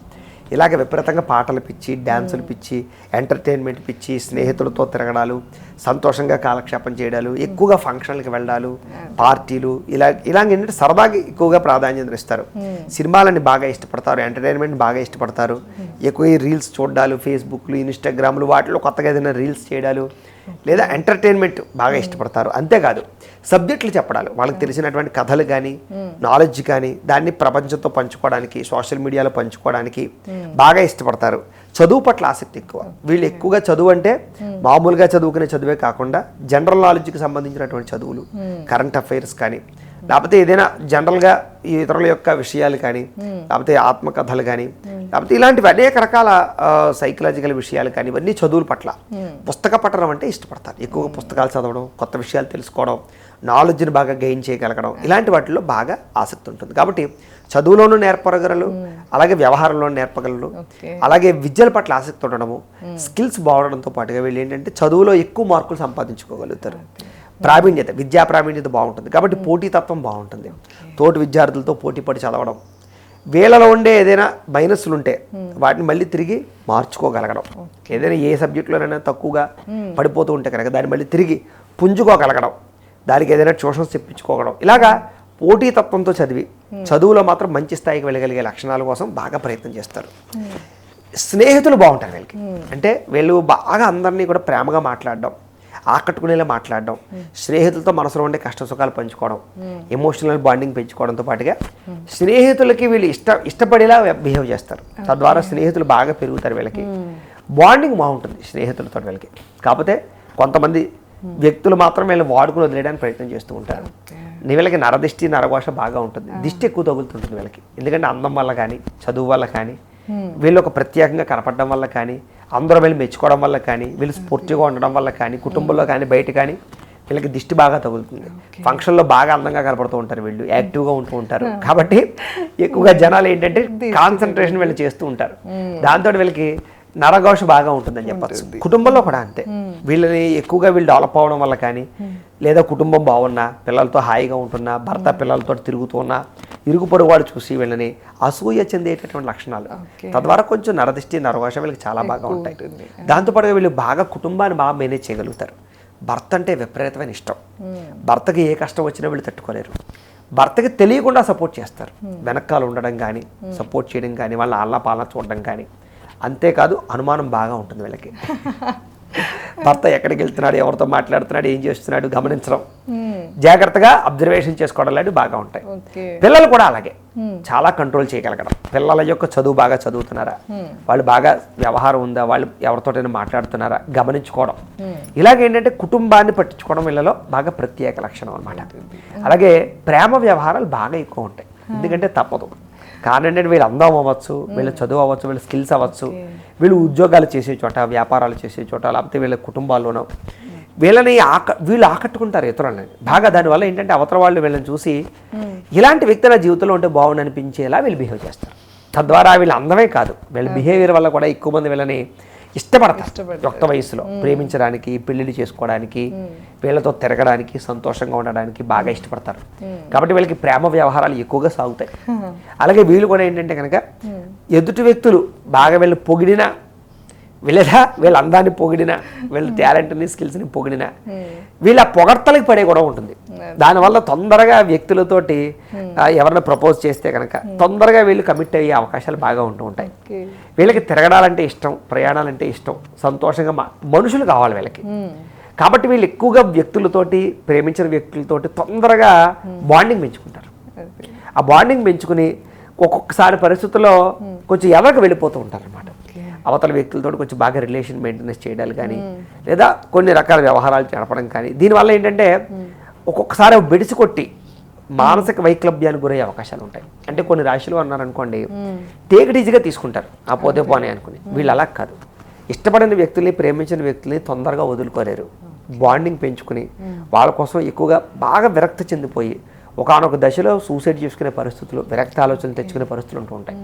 ఇలాగ విపరీతంగా పాటలు పిచ్చి, డ్యాన్సులు పిచ్చి, ఎంటర్టైన్మెంట్ పిచ్చి, స్నేహితులతో తిరగడాలు, సంతోషంగా కాలక్షేపం చేయడాలు, ఎక్కువగా ఫంక్షన్లకు వెళ్ళడాలు, పార్టీలు, ఇలాగేంటంటే సరదాగా ఎక్కువగా ప్రాధాన్యత ఇస్తారు. సినిమాలని బాగా ఇష్టపడతారు, ఎంటర్టైన్మెంట్ బాగా ఇష్టపడతారు. ఎక్కువ రీల్స్ చూడాలు, ఫేస్బుక్లు, ఇన్స్టాగ్రామ్లు, వాటిలో కొత్తగా ఏదైనా రీల్స్ చేయడాలు, లేదా ఎంటర్టైన్మెంట్ బాగా ఇష్టపడతారు. అంతేకాదు సబ్జెక్టులు చెప్పడాలు, వాళ్ళకి తెలిసినటువంటి కథలు కానీ, నాలెడ్జ్ కానీ దాన్ని ప్రపంచంతో పంచుకోవడానికి, సోషల్ మీడియాలో పంచుకోవడానికి బాగా ఇష్టపడతారు. చదువు పట్ల ఆసక్తి ఎక్కువ వీళ్ళు. ఎక్కువగా చదువు అంటే మామూలుగా చదువుకునే చదువే కాకుండా జనరల్ నాలెడ్జ్కి సంబంధించినటువంటి చదువులు, కరెంట్ అఫైర్స్ కానీ, లేకపోతే ఏదైనా జనరల్గా ఈ ఇతరుల యొక్క విషయాలు కానీ, లేకపోతే ఆత్మకథలు కానీ, లేకపోతే ఇలాంటివి అనేక రకాల సైకలాజికల్ విషయాలు కానీ, ఇవన్నీ చదువుల పట్ల, పుస్తక పఠనం అంటే ఇష్టపడతారు. ఎక్కువగా పుస్తకాలు చదవడం, కొత్త విషయాలు తెలుసుకోవడం, నాలెడ్జ్ని బాగా గెయిన్ చేయగలగడం, ఇలాంటి వాటిల్లో బాగా ఆసక్తి ఉంటుంది. కాబట్టి చదువులోనూ నేర్పగలరు, అలాగే వ్యవహారంలో నేర్పగలరు, అలాగే విద్యల పట్ల ఆసక్తి ఉండడము, స్కిల్స్ బాగుండడంతో పాటుగా వీళ్ళు ఏంటంటే చదువులో ఎక్కువ మార్కులు సంపాదించుకోగలుగుతారు. ప్రావీణ్యత, విద్యా ప్రావీణ్యత బాగుంటుంది. కాబట్టి పోటీతత్వం బాగుంటుంది. తోటి విద్యార్థులతో పోటీ పడి చదవడం, వీళ్ళలో ఉండే ఏదైనా మైనస్లు ఉంటే వాటిని మళ్ళీ తిరిగి మార్చుకోగలగడం, ఏదైనా ఏ సబ్జెక్టులోనైనా తక్కువగా పడిపోతూ ఉంటే కనుక దాన్ని మళ్ళీ తిరిగి పుంజుకోగలగడం, దానికి ఏదైనా ట్యూషన్స్ చెప్పించుకోగడం, ఇలాగా పోటీతత్వంతో చదివి చదువులో మాత్రం మంచి స్థాయికి వెళ్ళగలిగే లక్షణాల కోసం బాగా ప్రయత్నం చేస్తారు. స్నేహితులు బాగుంటారు వీళ్ళకి. అంటే వీళ్ళు బాగా అందరినీ కూడా ప్రేమగా మాట్లాడడం, ఆకట్టుకునేలా మాట్లాడడం, స్నేహితులతో మనసులో ఉండే కష్ట సుఖాలు పంచుకోవడం, ఎమోషనల్ బాండింగ్ పెంచుకోవడంతో పాటుగా స్నేహితులకి వీళ్ళు ఇష్టపడేలా బిహేవ్ చేస్తారు. తద్వారా స్నేహితులు బాగా పెరుగుతారు. వీళ్ళకి బాండింగ్ బాగుంటుంది స్నేహితులతో వీళ్ళకి. కాకపోతే కొంతమంది వ్యక్తులు మాత్రం వీళ్ళని వాడుకుని వదిలేయడానికి ప్రయత్నం చేస్తూ ఉంటారు. వీళ్ళకి నరదిష్టి నరఘోష బాగా ఉంటుంది. దిష్టి ఎక్కువ తగులుతుంటుంది వీళ్ళకి. ఎందుకంటే అందం వల్ల కానీ, చదువు వల్ల కానీ, వీళ్ళు ఒక ప్రత్యేకంగా కనపడడం వల్ల కానీ, అందరూ వీళ్ళు మెచ్చుకోవడం వల్ల కానీ, వీళ్ళు స్ఫూర్తిగా ఉండడం వల్ల కానీ, కుటుంబంలో కానీ బయట కానీ వీళ్ళకి దిష్టి బాగా తగులుతుంది. ఫంక్షన్లో బాగా అందంగా కనపడుతూ ఉంటారు, వీళ్ళు యాక్టివ్గా ఉంటూ ఉంటారు. కాబట్టి ఎక్కువగా జనాలు ఏంటంటే కాన్సన్ట్రేషన్ వీళ్ళు చేస్తూ ఉంటారు. దాంతో వీళ్ళకి నరఘోష బాగా ఉంటుందని చెప్పచ్చు. కుటుంబంలో కూడా అంతే. వీళ్ళని ఎక్కువగా వీళ్ళు డెవలప్ అవ్వడం వల్ల కానీ, లేదా కుటుంబం బాగున్నా, పిల్లలతో హాయిగా ఉంటున్నా, భర్త పిల్లలతో తిరుగుతున్నా, ఇరుగు పొరుగు వాడు చూసి వీళ్ళని అసూయ చెందేటటువంటి లక్షణాలు, తద్వారా కొంచెం నరదిష్టి నరఘోష వీళ్ళకి చాలా బాగా ఉంటాయి. దాంతోపాటుగా వీళ్ళు బాగా కుటుంబాన్ని బాగా మేనేజ్ చేయగలుగుతారు. భర్త అంటే విపరీతమైన ఇష్టం. భర్తకి ఏ కష్టం వచ్చినా వీళ్ళు తట్టుకోలేరు. భర్తకి తెలియకుండా సపోర్ట్ చేస్తారు. వెనకాల ఉండడం కానీ, సపోర్ట్ చేయడం కానీ, వాళ్ళ ఆళ్ళ పాలన చూడడం కానీ. అంతేకాదు అనుమానం బాగా ఉంటుంది వీళ్ళకి. భర్త ఎక్కడికి వెళ్తున్నాడు, ఎవరితో మాట్లాడుతున్నాడు, ఏం చేస్తున్నాడు గమనించడం, జాగ్రత్తగా అబ్జర్వేషన్ చేసుకోవడం లాంటివి బాగా ఉంటాయి. పిల్లలు కూడా అలాగే చాలా కంట్రోల్ చేయగలగడం. పిల్లల యొక్క చదువు బాగా చదువుతున్నారా, వాళ్ళు బాగా వ్యవహారం ఉందా, వాళ్ళు ఎవరితోటైనా మాట్లాడుతున్నారా గమనించుకోవడం. ఇలాగేంటంటే కుటుంబాన్ని పట్టించుకోవడం వీళ్ళలో బాగా ప్రత్యేక లక్షణం అన్నమాట. అలాగే ప్రేమ వ్యవహారాలు బాగా ఎక్కువ ఉంటాయి. ఎందుకంటే తప్పదు. కారణం ఏంటంటే వీళ్ళు అందం అవ్వచ్చు, వీళ్ళు చదువు అవ్వచ్చు, వీళ్ళ స్కిల్స్ అవ్వచ్చు, వీళ్ళు ఉద్యోగాలు చేసే చోట, వ్యాపారాలు చేసే చోట, లేకపోతే వీళ్ళ కుటుంబాల్లోనో వీళ్ళని వీళ్ళు ఆకట్టుకుంటారు ఇతరులని బాగా. దానివల్ల ఏంటంటే అవతల వాళ్ళు వీళ్ళని చూసి ఇలాంటి వ్యక్తి నా జీవితంలో ఉంటే బాగుండి అనిపించేలా వీళ్ళు బిహేవ్ చేస్తారు. తద్వారా వీళ్ళ అందమే కాదు, వీళ్ళ బిహేవియర్ వల్ల కూడా ఎక్కువ మంది వీళ్ళని ఇష్టపడతారు. యుక్త వయసులో ప్రేమించడానికి, పెళ్లిళ్ళు చేసుకోవడానికి, వీళ్ళతో తిరగడానికి, సంతోషంగా ఉండడానికి బాగా ఇష్టపడతారు. కాబట్టి వీళ్ళకి ప్రేమ వ్యవహారాలు ఎక్కువగా సాగుతాయి. అలాగే వీళ్ళు కూడా ఏంటంటే కనుక ఎదుటి వ్యక్తులు బాగా వీళ్ళు పొగిడినా, వీళ్ళ అందాన్ని పొగిడినా, వీళ్ళ టాలెంట్ని స్కిల్స్ని పొగిడినా వీళ్ళ పొగడ్తలకి పడే కూడా ఉంటుంది. దానివల్ల తొందరగా వ్యక్తులతోటి ఎవరైనా ప్రపోజ్ చేస్తే కనుక తొందరగా వీళ్ళు కమిట్ అయ్యే అవకాశాలు బాగా ఉంటూ ఉంటాయి. వీళ్ళకి తిరగడాలంటే ఇష్టం, ప్రయాణాలంటే ఇష్టం, సంతోషంగా మనుషులు కావాలి వీళ్ళకి. కాబట్టి వీళ్ళు ఎక్కువగా వ్యక్తులతోటి, ప్రేమించిన వ్యక్తులతోటి తొందరగా బాండింగ్ పెంచుకుంటారు. ఆ బాండింగ్ పెంచుకుని ఒక్కొక్కసారి పరిస్థితుల్లో కొంచెం ఎవరికి వెళ్ళిపోతూ ఉంటారు అన్నమాట. అవతల వ్యక్తులతో కొంచెం బాగా రిలేషన్ మెయింటెనెన్స్ చేయడాలు కానీ, లేదా కొన్ని రకాల వ్యవహారాలు జరపడం కానీ. దీనివల్ల ఏంటంటే ఒక్కొక్కసారి బెడిసి కొట్టి మానసిక వైక్లభ్యానికి గురయ్యే అవకాశాలు ఉంటాయి. అంటే కొన్ని రాశులు అన్నారనుకోండి, టేక్ ఇట్ ఈజీగా తీసుకుంటారు, ఆ పోతే పోనే అనుకుని. వీళ్ళు అలా కాదు. ఇష్టపడిన వ్యక్తుల్ని, ప్రేమించిన వ్యక్తుల్ని తొందరగా వదులుకోలేరు. బాండింగ్ పెంచుకుని వాళ్ళ కోసం ఎక్కువగా బాగా విరక్తి చెందిపోయి ఒకనొక దశలో సూసైడ్ చేసుకునే పరిస్థితులు, విరక్తి ఆలోచనలు తెచ్చుకునే పరిస్థితులు ఉంటూ ఉంటాయి.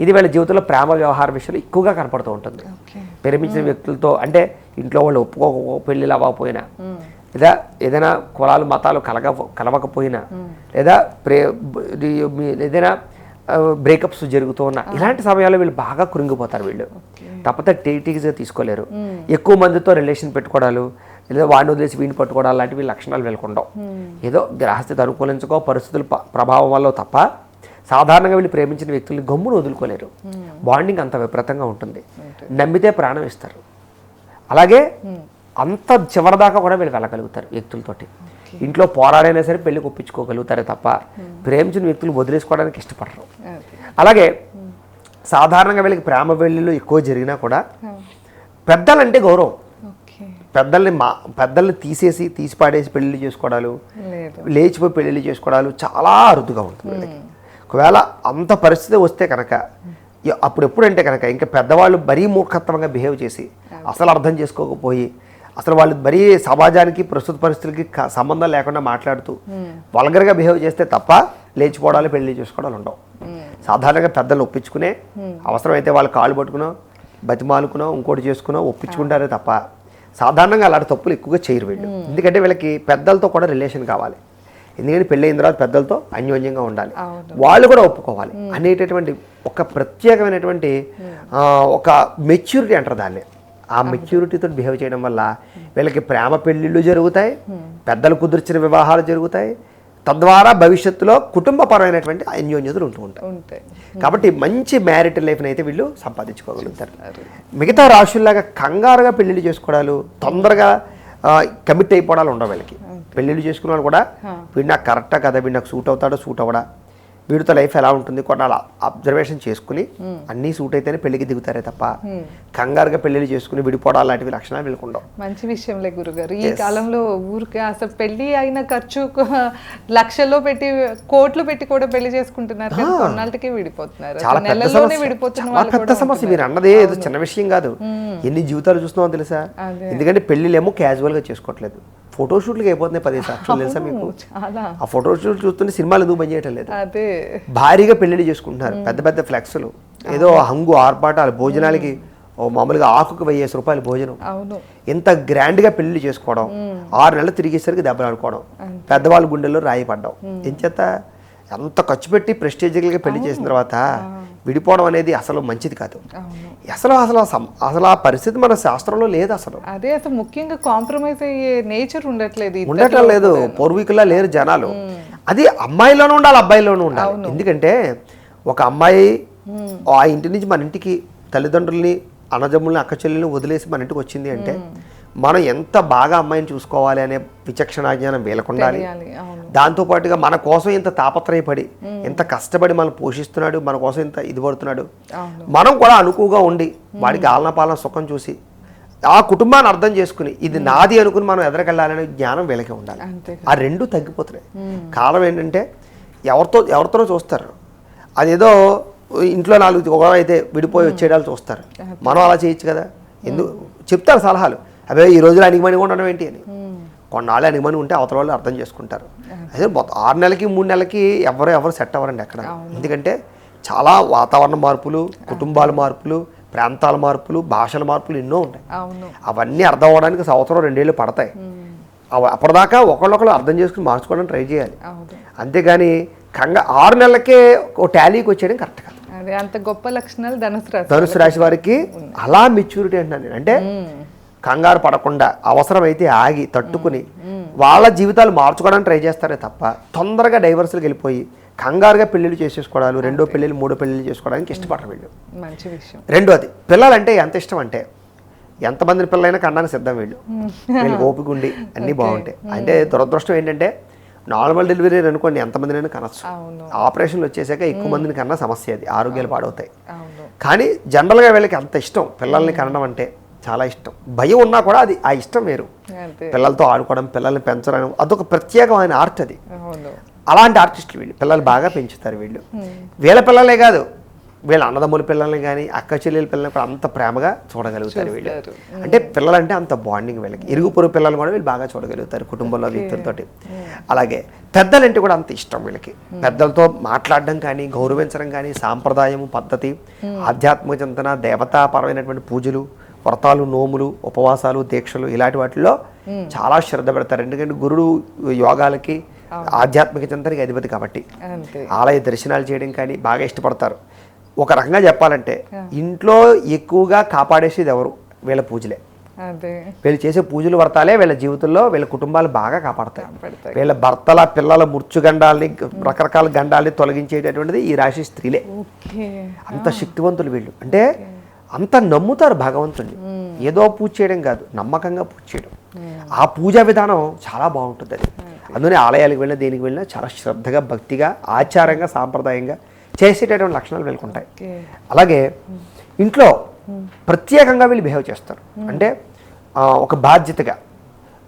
ఇది వీళ్ళ జీవితంలో ప్రేమ వ్యవహార విషయంలో ఎక్కువగా కనపడుతూ ఉంటుంది. ప్రేమించిన వ్యక్తులతో అంటే ఇంట్లో వాళ్ళు పెళ్ళిళ్ళు అవ్వకపోయినా, లేదా ఏదైనా కులాలు మతాలు కలవకపోయినా, లేదా ఏదైనా బ్రేకప్స్ జరుగుతూ ఉన్నా, ఇలాంటి సమయాల్లో వీళ్ళు బాగా కృంగిపోతారు. వీళ్ళు తప్పతే టేటీగా తీసుకోలేరు. ఎక్కువ మందితో రిలేషన్ పెట్టుకోవడాలు, లేదా వాడిని వదిలేసి వీడిని పట్టుకోవడాలు లాంటివి లక్షణాలు వెళ్ళకుండవు. ఏదో గ్రహస్థితి అనుకూలించుకో, పరిస్థితుల ప్రభావం వల్ల తప్ప సాధారణంగా వీళ్ళు ప్రేమించిన వ్యక్తుల్ని గమ్మును వదులుకోలేరు. బాండింగ్ అంత విపరీతంగా ఉంటుంది. నమ్మితే ప్రాణం ఇస్తారు. అలాగే అంత చివరిదాకా కూడా వీళ్ళు వెళ్ళగలుగుతారు వ్యక్తులతోటి. ఇంట్లో పోరాడైనా సరే పెళ్లి ఒప్పించుకోగలుగుతారే తప్ప ప్రేమించిన వ్యక్తులు వదిలేసుకోవడానికి ఇష్టపడరు. అలాగే సాధారణంగా వీళ్ళకి ప్రేమ పెళ్ళిళ్ళు ఎక్కువ జరిగినా కూడా పెద్దలంటే గౌరవం. పెద్దల్ని తీసి పాడేసి పెళ్ళిళ్ళు చేసుకోవడాలు, లేచిపోయి పెళ్ళిళ్ళు చేసుకోవడాలు చాలా అరుదుగా ఉంటుంది వీళ్ళకి. ఒకవేళ అంత పరిస్థితి వస్తే కనుక అప్పుడు ఎప్పుడంటే కనుక ఇంకా పెద్దవాళ్ళు మరీ మూర్ఖత్వంగా బిహేవ్ చేసి అసలు అర్థం చేసుకోకపోయి అసలు వాళ్ళు మరీ సమాజానికి ప్రస్తుత పరిస్థితులకి సంబంధం లేకుండా మాట్లాడుతూ వల్గర్గా బిహేవ్ చేస్తే తప్ప లేచిపోవడాలు పెళ్లి చేసుకోవడాలు ఉండవు. సాధారణంగా పెద్దలు ఒప్పించుకునే, అవసరమైతే వాళ్ళు కాళ్ళు పట్టుకునో బతిమాలుకునో ఇంకోటి చేసుకునో ఒప్పించుకుంటారే తప్ప సాధారణంగా అలాంటి తప్పులు ఎక్కువగా చేయరు వీళ్ళు. ఎందుకంటే వీళ్ళకి పెద్దలతో కూడా రిలేషన్ కావాలి. ఎందుకంటే పెళ్ళి అయిన తర్వాత పెద్దలతో అన్యోన్యంగా ఉండాలి, వాళ్ళు కూడా ఒప్పుకోవాలి అనేటటువంటి ఒక ప్రత్యేకమైనటువంటి ఒక మెచ్యూరిటీ అంటారు దాన్ని. ఆ మెచ్యూరిటీతో బిహేవ్ చేయడం వల్ల వీళ్ళకి ప్రేమ పెళ్ళిళ్ళు జరుగుతాయి, పెద్దలు కుదిర్చిన వివాహాలు జరుగుతాయి, తద్వారా భవిష్యత్తులో కుటుంబపరమైనటువంటి అన్యోన్యతలు ఉంటూ ఉంటాయి. కాబట్టి మంచి మ్యారిటల్ లైఫ్ని అయితే వీళ్ళు సంపాదించుకోగలుగుతారు. మిగతా రాశుల్లాగా కంగారుగా పెళ్ళిళ్ళు చేసుకోవడాలు, తొందరగా కమిట్ అయిపోవడాలు ఉండవు వీళ్ళకి. పెళ్ళిళ్ళు చేసుకున్న వాళ్ళు కూడా వీడు నాకు కరెక్టా కదా, వీడు నాకు సూట్ అవుతాడో సూట్ అవ్వడా, వీడితో లైఫ్ ఎలా ఉంటుంది కొన్నాళ్ళు అబ్జర్వేషన్ చేసుకుని అన్నీ సూట్ అయితేనే పెళ్లికి దిగుతారే తప్ప కంగారుగా పెళ్లిళ్ళు చేసుకుని విడిపోవడాలు లాంటివి లక్షణాలు వీళ్ళకుండవు. మంచి విషయంలే గురుగారు. ఈ కాలంలో ఊరికి అసలు పెళ్లి అయిన ఖర్చు లక్షల్లో పెట్టి కోట్లు పెట్టి కూడా పెళ్లి చేసుకుంటున్నారు, కొన్నాళ్ళకి విడిపోతున్నారు, చాలా పెద్ద సమస్య. మీరు అన్నదే ఏదో చిన్న విషయం కాదు. ఎన్ని జీవితాలు చూస్తున్నామో తెలుసా? ఎందుకంటే పెళ్లిళ్ళేమో క్యాజువల్ గా చేసుకోవట్లేదు, ఫోటోషూట్లకి అయిపోతున్నాయి 10 సార్లు తెలుసా మీకు? ఆ ఫోటోషూట్ చూస్తుంటే సినిమాలు ఎందుకు బంద్ చేయటం లేదు, భారీగా పెళ్లిళ్ళు చేసుకుంటున్నారు, పెద్ద పెద్ద ఫ్లెక్స్లు, ఏదో హంగు ఆర్పాటాలు, భోజనాలకి మామూలుగా ఆకుకు 1000 రూపాయలు భోజనం, ఎంత గ్రాండ్గా పెళ్లిళ్ళు చేసుకోవడం, 6 నెలలు తిరిగేసరికి దెబ్బలాడుకోవడం, పెద్దవాళ్ళ గుండెల్లో రాయి పడ్డాం. ఎంచేత అంత ఖర్చు పెట్టి ప్రెస్టేజియల్గా పెళ్లి చేసిన తర్వాత విడిపోవడం అనేది అసలు మంచిది కాదు. అసలు అసలు అసలు ఆ పరిస్థితి మన శాస్త్రంలో లేదు. అసలు అదే అసలు ముఖ్యంగా కాంప్రమైజ్ అయ్యే నేచర్ ఉండటం లేదు. పూర్వీకుల్లా లేరు జనాలు. అది అమ్మాయిలోనూ ఉండాలి, అబ్బాయిలోనూ ఉండాలి. ఎందుకంటే ఒక అమ్మాయి ఆ ఇంటి నుంచి మన ఇంటికి తల్లిదండ్రుల్ని, అన్నదమ్ముల్ని, అక్క చెల్లెల్ని వదిలేసి మన ఇంటికి వచ్చింది అంటే మనం ఎంత బాగా అమ్మాయిని చూసుకోవాలి అనే విచక్షణ జ్ఞానం వీళ్ళకుండాలి. దాంతోపాటుగా మన కోసం ఇంత తాపత్రయపడి, ఎంత కష్టపడి మనం పోషిస్తున్నాడు, మన కోసం ఇంత ఇది పడుతున్నాడు, మనం కూడా అనుకువగా ఉండి వాడికి ఆలన పాలన సుఖం చూసి ఆ కుటుంబాన్ని అర్థం చేసుకుని ఇది నాది అనుకుని మనం ఎదరకెళ్ళాలనే జ్ఞానం వీళ్ళకి ఉండాలి. ఆ రెండు తగ్గిపోతున్నాయి. కాలం ఏంటంటే ఎవరితోనో చూస్తారు, అదేదో ఇంట్లో 4 గొడవ అయితే విడిపోయి వచ్చేయడాలు చూస్తారు. మనం అలా చేయొచ్చు కదా, ఎందుకు చెప్తారు సలహాలు, అవే ఈ రోజులు అణిగిమణిగా ఉండడం ఏంటి అని. కొన్నాళ్ళు అణిగిమణి ఉంటే అవతల వాళ్ళు అర్థం చేసుకుంటారు. అదే 6 నెలలకి 3 నెలలకి ఎవరు సెట్ అవ్వరండి ఎక్కడ. ఎందుకంటే చాలా వాతావరణ మార్పులు, కుటుంబాల మార్పులు, ప్రాంతాల మార్పులు, భాషల మార్పులు ఎన్నో ఉంటాయి. అవన్నీ అర్థం అవ్వడానికి సంవత్సరం 2 ఏళ్ళు పడతాయి. అప్పటిదాకా ఒకళ్ళొకళ్ళు అర్థం చేసుకుని మార్చుకోవడానికి ట్రై చేయాలి. అంతేగాని 6 నెలలకే ఓ టాలీకి వచ్చేయడం కరెక్ట్ కాదు. అంత గొప్ప లక్షణాలు ధనుసు రాశి వారికి అలా మెచ్యూరిటీ అంటున్నాను నేను. అంటే కంగారు పడకుండా అవసరమైతే ఆగి తట్టుకుని వాళ్ళ జీవితాలు మార్చుకోవడానికి ట్రై చేస్తారే తప్ప తొందరగా డైవర్స్కి వెళ్ళిపోయి కంగారుగా పెళ్ళిళ్ళు చేసేసుకోవడాలు, 2వ పెళ్ళిళ్ళు 3వ పెళ్ళిళ్ళు చేసుకోవడానికి ఇష్టపడరు వీళ్ళు. రెండోది, పిల్లలంటే ఎంత ఇష్టం అంటే ఎంతమందిని పిల్లలైనా కనడానికి సిద్ధం వీళ్ళు. వీళ్ళకి ఓపిక ఉండి అన్నీ బాగుంటాయి. అంటే దురదృష్టం ఏంటంటే నార్మల్ డెలివరీ అనుకోండి ఎంతమందినైనా కనొచ్చు, ఆపరేషన్లు వచ్చేసాక ఎక్కువ మందిని కన్నా సమస్య, అది ఆరోగ్యాలు పాడవుతాయి. కానీ జనరల్గా వీళ్ళకి అంత ఇష్టం, పిల్లల్ని కనడం అంటే చాలా ఇష్టం. భయం ఉన్నా కూడా అది ఆ ఇష్టం వేరు. పిల్లలతో ఆడుకోవడం, పిల్లల్ని పెంచడం అదొక ప్రత్యేకమైన ఆర్ట్. అది అలాంటి ఆర్టిస్టులు వీళ్ళు. పిల్లలు బాగా పెంచుతారు వీళ్ళు. వీళ్ళ పిల్లలే కాదు, వీళ్ళ అన్నదమ్ముల పిల్లల్ని కానీ అక్క చెల్లెల పిల్లల్ని కూడా అంత ప్రేమగా చూడగలుగుతారు వీళ్ళు. అంటే పిల్లలంటే అంత బాండింగ్ వీళ్ళకి. ఇరుగు పొరుగు పిల్లలు కూడా వీళ్ళు బాగా చూడగలుగుతారు కుటుంబంలో వ్యక్తులతోటి. అలాగే పెద్దలంటే కూడా అంత ఇష్టం వీళ్ళకి. పెద్దలతో మాట్లాడడం కానీ, గౌరవించడం కానీ, సాంప్రదాయం, పద్ధతి, ఆధ్యాత్మిక చింతన, దేవతాపరమైనటువంటి పూజలు, వ్రతాలు, నోములు, ఉపవాసాలు, దీక్షలు ఇలాంటి వాటిల్లో చాలా శ్రద్ధ పెడతారు. ఎందుకంటే గురుడు యోగాలకి, ఆధ్యాత్మిక చింతనకి అధిపతి కాబట్టి ఆలయ దర్శనాలు చేయడం కానీ బాగా ఇష్టపడతారు. ఒక రకంగా చెప్పాలంటే ఇంట్లో ఎక్కువగా కాపాడేసేది ఎవరు? వీళ్ళ పూజలే. వీళ్ళు చేసే పూజలు, వ్రతాలే వీళ్ళ జీవితంలో వీళ్ళ కుటుంబాలు బాగా కాపాడతాయి. వీళ్ళ భర్తల, పిల్లల మృత్యుగండాల్ని, రకరకాల గండాల్ని తొలగించేటటువంటిది ఈ రాశి స్త్రీలే. అంత శక్తివంతులు వీళ్ళు. అంటే అంత నమ్ముతారు భగవంతుడిని. ఏదో పూజ చేయడం కాదు, నమ్మకంగా పూజ చేయడం. ఆ పూజా విధానం చాలా బాగుంటుంది. అది అందుకని ఆలయాలకు వెళ్ళినా దేనికి వెళ్ళినా చాలా శ్రద్ధగా, భక్తిగా, ఆచారంగా, సాంప్రదాయంగా చేసేటటువంటి లక్షణాలు వీళ్ళకుంటాయి. అలాగే ఇంట్లో ప్రత్యేకంగా వీళ్ళు బిహేవ్ చేస్తారు. అంటే ఒక బాధ్యతగా,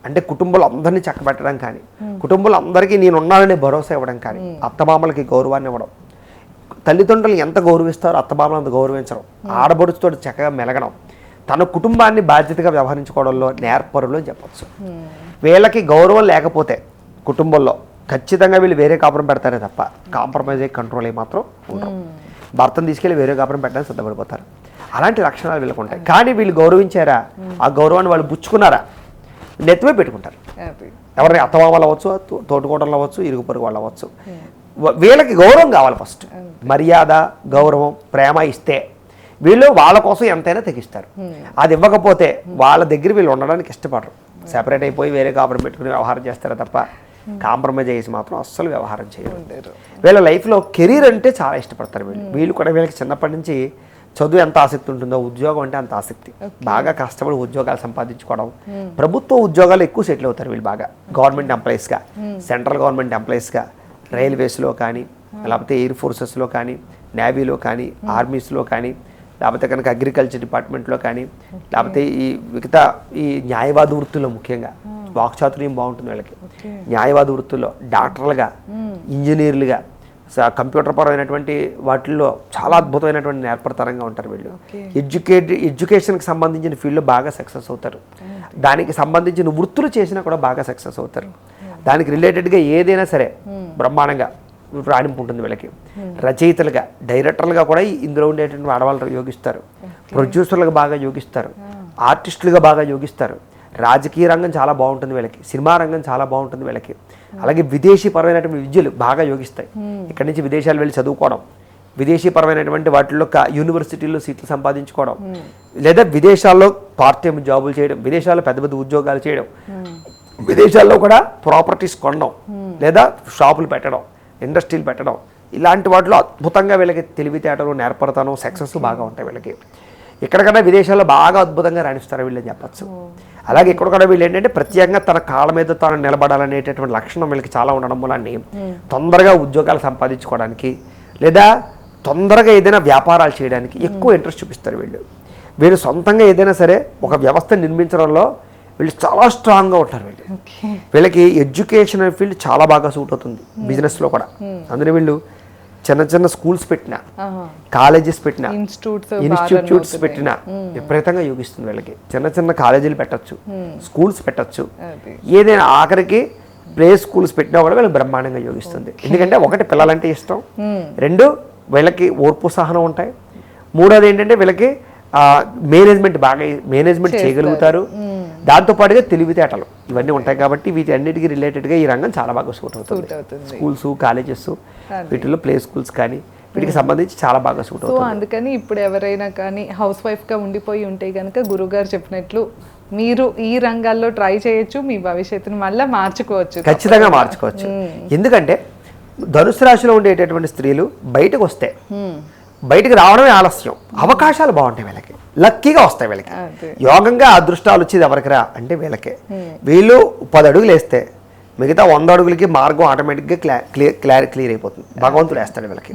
అంటే కుటుంబంలో అందరినీ చక్కబెట్టడం కానీ, కుటుంబంలో అందరికీ నేనున్నాననే భరోసా ఇవ్వడం కానీ, అత్తమామలకి గౌరవాన్ని ఇవ్వడం, తల్లిదండ్రులు ఎంత గౌరవిస్తారో అత్తమామలు అంత గౌరవించడం, ఆడబడుచుతో చక్కగా మెలగడం, తన కుటుంబాన్ని బాధ్యతగా వ్యవహరించుకోవడంలో నేర్పరులు అని చెప్పచ్చు. వీళ్ళకి గౌరవం లేకపోతే కుటుంబంలో ఖచ్చితంగా వీళ్ళు వేరే కాపురం పెడతారే తప్ప కాంప్రమైజ్ అయ్యి కంట్రోల్ అయ్యి మాత్రం ఉండరు. భర్తను తీసుకెళ్ళి వేరే కాపురం పెట్టడానికి సిద్ధపడిపోతారు. అలాంటి లక్షణాలు వీళ్ళకు ఉంటాయి. కానీ వీళ్ళు గౌరవించారా, ఆ గౌరవాన్ని వాళ్ళు పుచ్చుకున్నారా, నెత్తిమే పెట్టుకుంటారు. ఎవరిని అత్తమామలు అవ్వచ్చు, తోటికోటలు అవ్వచ్చు, ఇరుగు పొరుగు వాళ్ళు అవ్వచ్చు. వీళ్ళకి గౌరవం కావాలి. ఫస్ట్ మర్యాద, గౌరవం, ప్రేమ ఇస్తే వీళ్ళు వాళ్ళ కోసం ఎంతైనా తెగిస్తారు. అది ఇవ్వకపోతే వాళ్ళ దగ్గర వీళ్ళు ఉండడానికి ఇష్టపడరు. సెపరేట్ అయిపోయి వేరే కాపురం పెట్టుకుని వ్యవహారం చేస్తారా తప్ప కాంప్రమైజ్ చేసి మాత్రం అస్సలు వ్యవహారం చేయరు. వీళ్ళ లైఫ్లో కెరీర్ అంటే చాలా ఇష్టపడతారు. వీళ్ళు కూడా వీళ్ళకి చిన్నప్పటి నుంచి చదువు ఎంత ఆసక్తి ఉంటుందో ఉద్యోగం అంటే అంత ఆసక్తి. బాగా కష్టపడి ఉద్యోగాలు సంపాదించుకోవడం, ప్రభుత్వ ఉద్యోగాలు ఎక్కువ సెటిల్ అవుతారు వీళ్ళు. బాగా గవర్నమెంట్ ఎంప్లాయీస్గా, సెంట్రల్ గవర్నమెంట్ ఎంప్లాయీస్గా, రైల్వేస్లో కానీ, లేకపోతే ఎయిర్ ఫోర్సెస్లో కానీ, నేవీలో కానీ, ఆర్మీస్లో కానీ, లేకపోతే కనుక అగ్రికల్చర్ డిపార్ట్మెంట్లో కానీ, లేకపోతే ఈ మిగతా ఈ న్యాయవాద వృత్తుల్లో ముఖ్యంగా వాక్చాతుర్యం బాగుంటుంది వీళ్ళకి. న్యాయవాద వృత్తుల్లో డాక్టర్లుగా, ఇంజనీర్లుగా, కంప్యూటర్ పరమైనటువంటి వాటిల్లో చాలా అద్భుతమైనటువంటి నేర్పడతరంగా ఉంటారు వీళ్ళు. ఎడ్యుకేషన్కి సంబంధించిన ఫీల్డ్లో బాగా సక్సెస్ అవుతారు. దానికి సంబంధించిన వృత్తులు చేసినా కూడా బాగా సక్సెస్ అవుతారు. దానికి రిలేటెడ్గా ఏదైనా సరే బ్రహ్మాండంగా రాణింపు ఉంటుంది వీళ్ళకి. రచయితలుగా, డైరెక్టర్లుగా కూడా ఇందులో ఉండేటువంటి ఆడవాళ్ళు యోగిస్తారు. ప్రొడ్యూసర్లుగా బాగా యోగిస్తారు. ఆర్టిస్టులుగా బాగా యోగిస్తారు. రాజకీయ రంగం చాలా బాగుంటుంది వీళ్ళకి. సినిమా రంగం చాలా బాగుంటుంది వీళ్ళకి. అలాగే విదేశీ పరమైనటువంటి విద్యలు బాగా యోగిస్తాయి. ఇక్కడి నుంచి విదేశాలు వెళ్ళి చదువుకోవడం, విదేశీ పరమైనటువంటి వాటిల్లో యూనివర్సిటీల్లో సీట్లు సంపాదించుకోవడం, లేదా విదేశాల్లో పార్ట్ టైం జాబులు చేయడం, విదేశాల్లో పెద్ద పెద్ద ఉద్యోగాలు చేయడం, విదేశాల్లో కూడా ప్రాపర్టీస్ కొనడం, లేదా షాపులు పెట్టడం, ఇండస్ట్రీలు పెట్టడం, ఇలాంటి వాటిలో అద్భుతంగా వీళ్ళకి తెలివితేటలు, నేర్పడతాను, సక్సెస్ బాగా ఉంటాయి వీళ్ళకి. ఎక్కడికన్నా విదేశాల్లో బాగా అద్భుతంగా రాణిస్తారు వీళ్ళని చెప్పచ్చు. అలాగే ఇక్కడ కూడా వీళ్ళు ఏంటంటే ప్రత్యేకంగా తన కాళ్ళ మీద తాను నిలబడాలనేటటువంటి లక్షణం వీళ్ళకి చాలా ఉండడం వల్ల తొందరగా ఉద్యోగాలు సంపాదించుకోవడానికి, లేదా తొందరగా ఏదైనా వ్యాపారాలు చేయడానికి ఎక్కువ ఇంట్రెస్ట్ చూపిస్తారు వీళ్ళు. వీళ్ళు సొంతంగా ఏదైనా సరే ఒక వ్యవస్థ నిర్మించడంలో వీళ్ళు చాలా స్ట్రాంగ్గా ఉంటారు. వీళ్ళకి ఎడ్యుకేషన్ ఫీల్డ్ చాలా బాగా సూట్ అవుతుంది బిజినెస్లో కూడా. అందులో వీళ్ళు చిన్న చిన్న స్కూల్స్ పెట్టినా, కాలేజెస్ పెట్టినా, ఇన్స్టిట్యూట్స్ పెట్టినా విపరీతంగా యోగిస్తుంది వీళ్ళకి. చిన్న చిన్న కాలేజీలు పెట్టచ్చు, స్కూల్స్ పెట్టచ్చు, ఏదైనా ఆఖరికి ప్లే స్కూల్స్ పెట్టినా కూడా వీళ్ళకి బ్రహ్మాండంగా యోగిస్తుంది. ఎందుకంటే ఒకటి పిల్లలంటే ఇష్టం, రెండు వీళ్ళకి ఓర్పు సహనం ఉంటాయి, మూడోది ఏంటంటే వీళ్ళకి మేనేజ్మెంట్ చేయగలుగుతారు. దాంతోపాటుగా తెలివితేటలు ఇవన్నీ ఉంటాయి. కాబట్టి వీటి అన్నిటికీ రిలేటెడ్గా ఈ రంగం చాలా బాగా సూట్ అవుతుంది. స్కూల్స్, కాలేజెస్, వీటిల్లో ప్లే స్కూల్స్ కానీ వీటికి సంబంధించి చాలా బాగా సూట్ అవుతుంది. అందుకని ఇప్పుడు ఎవరైనా కానీ హౌస్ వైఫ్గా ఉండిపోయి ఉంటే కనుక గురుగారు చెప్పినట్లు మీరు ఈ రంగాల్లో ట్రై చేయొచ్చు, మీ భవిష్యత్తును మళ్ళీ మార్చుకోవచ్చు, ఖచ్చితంగా మార్చుకోవచ్చు. ఎందుకంటే ధనుసు రాశిలో ఉండేటటువంటి స్త్రీలు బయటకు వస్తే బయటకు రావడమే ఆలస్యం. అవకాశాలు బాగుంటాయి వీళ్ళకి, లక్కీగా వస్తాయి వీళ్ళకి. యోగంగా అదృష్టాలు వచ్చేది ఎవరికి రా అంటే వీళ్ళకే. వీళ్ళు 10 అడుగులు వేస్తే మిగతా 100 అడుగులకి మార్గం ఆటోమేటిక్గా క్లియర్ అయిపోతుంది. భగవంతుడు వేస్తాడు వీళ్ళకి.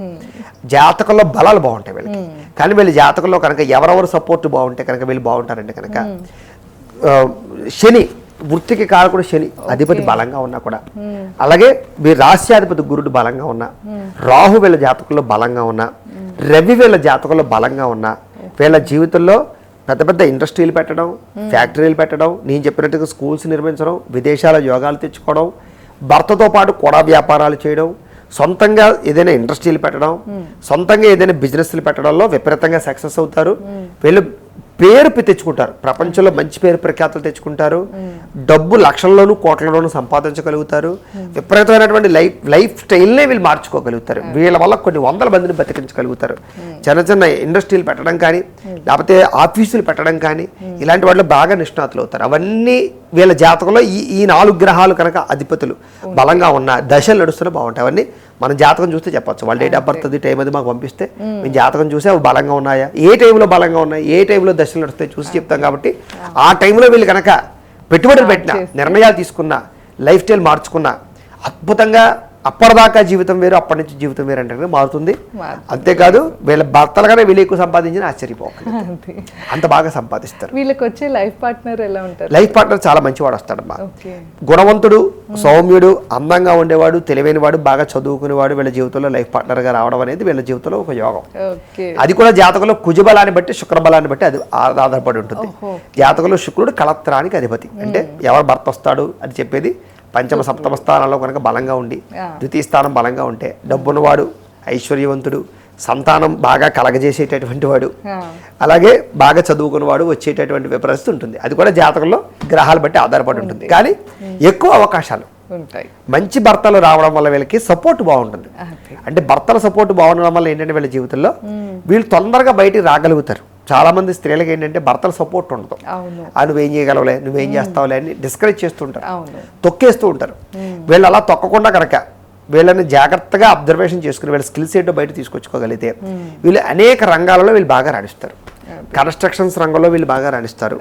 జాతకంలో బలాలు బాగుంటాయి వీళ్ళకి. కానీ వీళ్ళ జాతకంలో కనుక ఎవరెవరు సపోర్ట్ బాగుంటే కనుక వీళ్ళు బాగుంటారంటే కనుక శని, వృత్తికి కారకుడు శని అధిపతి బలంగా ఉన్నా కూడా, అలాగే వీళ్ళ రాశ్యాధిపతి గురుడు బలంగా ఉన్నా, రాహు వీళ్ళ జాతకంలో బలంగా ఉన్నా, రవి వీళ్ళ జాతకంలో బలంగా ఉన్నా, వీళ్ళ జీవితంలో పెద్ద పెద్ద ఇండస్ట్రీలు పెట్టడం, ఫ్యాక్టరీలు పెట్టడం, నేను చెప్పినట్టుగా స్కూల్స్ నిర్మించడం, విదేశాల యోగాలు తెచ్చుకోవడం, భర్తతో పాటు కూడా వ్యాపారాలు చేయడం, సొంతంగా ఏదైనా ఇండస్ట్రీలు పెట్టడం, సొంతంగా ఏదైనా బిజినెస్లు పెట్టడంలో విపరీతంగా సక్సెస్ అవుతారు. వీళ్ళు పేరు తెచ్చుకుంటారు, ప్రపంచంలో మంచి పేరు ప్రఖ్యాతులు తెచ్చుకుంటారు, డబ్బు లక్షల్లోనూ కోట్లలోనూ సంపాదించగలుగుతారు, విపరీతమైనటువంటి లైఫ్ స్టైల్నే వీళ్ళు మార్చుకోగలుగుతారు. వీళ్ళ వల్ల కొన్ని 100 మందిని బతికించగలుగుతారు. చిన్న చిన్న ఇండస్ట్రీలు పెట్టడం కానీ, లేకపోతే ఆఫీసులు పెట్టడం కానీ, ఇలాంటి వాళ్ళు బాగా నిష్ణాతులు అవుతారు. అవన్నీ వీళ్ళ జాతకంలో ఈ 4 గ్రహాలు కనుక అధిపతులు బలంగా ఉన్న దశలు నడుస్తున్నా బాగుంటాయి. అవన్నీ మన జాతకం చూస్తే చెప్పచ్చు. వాళ్ళ డేట్ ఆఫ్ బర్త్ అది టైం అది మాకు పంపిస్తే మేము జాతకం చూసి అవి బలంగా ఉన్నాయా, ఏ టైంలో బలంగా ఉన్నాయి, ఏ టైంలో దశలు నడుస్తాయి చూసి చెప్తాం. కాబట్టి ఆ టైంలో వీళ్ళు కనుక పెట్టుబడులు పెట్టినా, నిర్ణయాలు తీసుకున్నా, లైఫ్ స్టైల్ మార్చుకున్నా అద్భుతంగా అప్పటిదాకా జీవితం వేరు, అప్పటి నుంచి జీవితం వేరు అంటే మారుతుంది. మారుతుంది. అంతేకాదు వీళ్ళ భర్తలుగానే వీళ్ళు ఎక్కువ సంపాదించిన ఆశ్చర్యపోకండి, అంతే. అంత బాగా సంపాదిస్తారు. వీళ్ళకి వచ్చే లైఫ్ పార్ట్నర్ ఎలా ఉంటారు? లైఫ్ పార్ట్నర్ చాలా మంచివాడు వస్తాడమ్మా. ఓకే. గుణవంతుడు, సౌమ్యుడు, అందంగా ఉండేవాడు, తెలివైనవాడు, బాగా చదువుకునేవాడు వీళ్ళ జీవితంలో లైఫ్ పార్ట్నర్గా రావడం అనేది వీళ్ళ జీవితంలో ఒక యోగం. ఓకే. అది కూడా జాతకంలో కుజబలాన్ని బట్టి, శుక్రబలాన్ని బట్టి అది ఆధారపడి ఉంటుంది. ఓహో. జాతకంలో శుక్రుడు కళత్రానికి అధిపతి, అంటే ఎవరు భర్త వస్తాడు అని చెప్పేది. పంచమ సప్తమ స్థానాల్లో కనుక బలంగా ఉండి, ద్వితీయ స్థానం బలంగా ఉంటే డబ్బున్నవాడు, ఐశ్వర్యవంతుడు, సంతానం బాగా కలగజేసేటటువంటి వాడు, అలాగే బాగా చదువుకున్నవాడు వచ్చేటటువంటి పరిస్థితి ఉంటుంది. అది కూడా జాతకంలో గ్రహాలు బట్టి ఆధారపడి ఉంటుంది. కానీ ఎక్కువ అవకాశాలు ఉంటాయి. మంచి భర్తలు రావడం వల్ల వీళ్ళకి సపోర్ట్ బాగుంటుంది. అంటే భర్తల సపోర్ట్ బాగుండడం వల్ల ఏంటంటే వీళ్ళ జీవితంలో వీళ్ళు తొందరగా బయటికి రాగలుగుతారు. చాలా మంది స్త్రీలకు ఏంటంటే భర్తల సపోర్ట్ ఉండదు. నువ్వేం చేయగలవులే, నువ్వేం చేస్తావులే అని డిస్కరేజ్ చేస్తూ ఉంటారు, తొక్కేస్తూ ఉంటారు. వీళ్ళు అలా తొక్కకుండా కనుక వీళ్ళని జాగ్రత్తగా అబ్జర్వేషన్ చేసుకుని వీళ్ళ స్కిల్స్ ఏంటో బయట తీసుకొచ్చుకోగలిగితే వీళ్ళు అనేక రంగాలలో వీళ్ళు బాగా రాణిస్తారు. కన్స్ట్రక్షన్స్ రంగంలో వీళ్ళు బాగా రాణిస్తారు,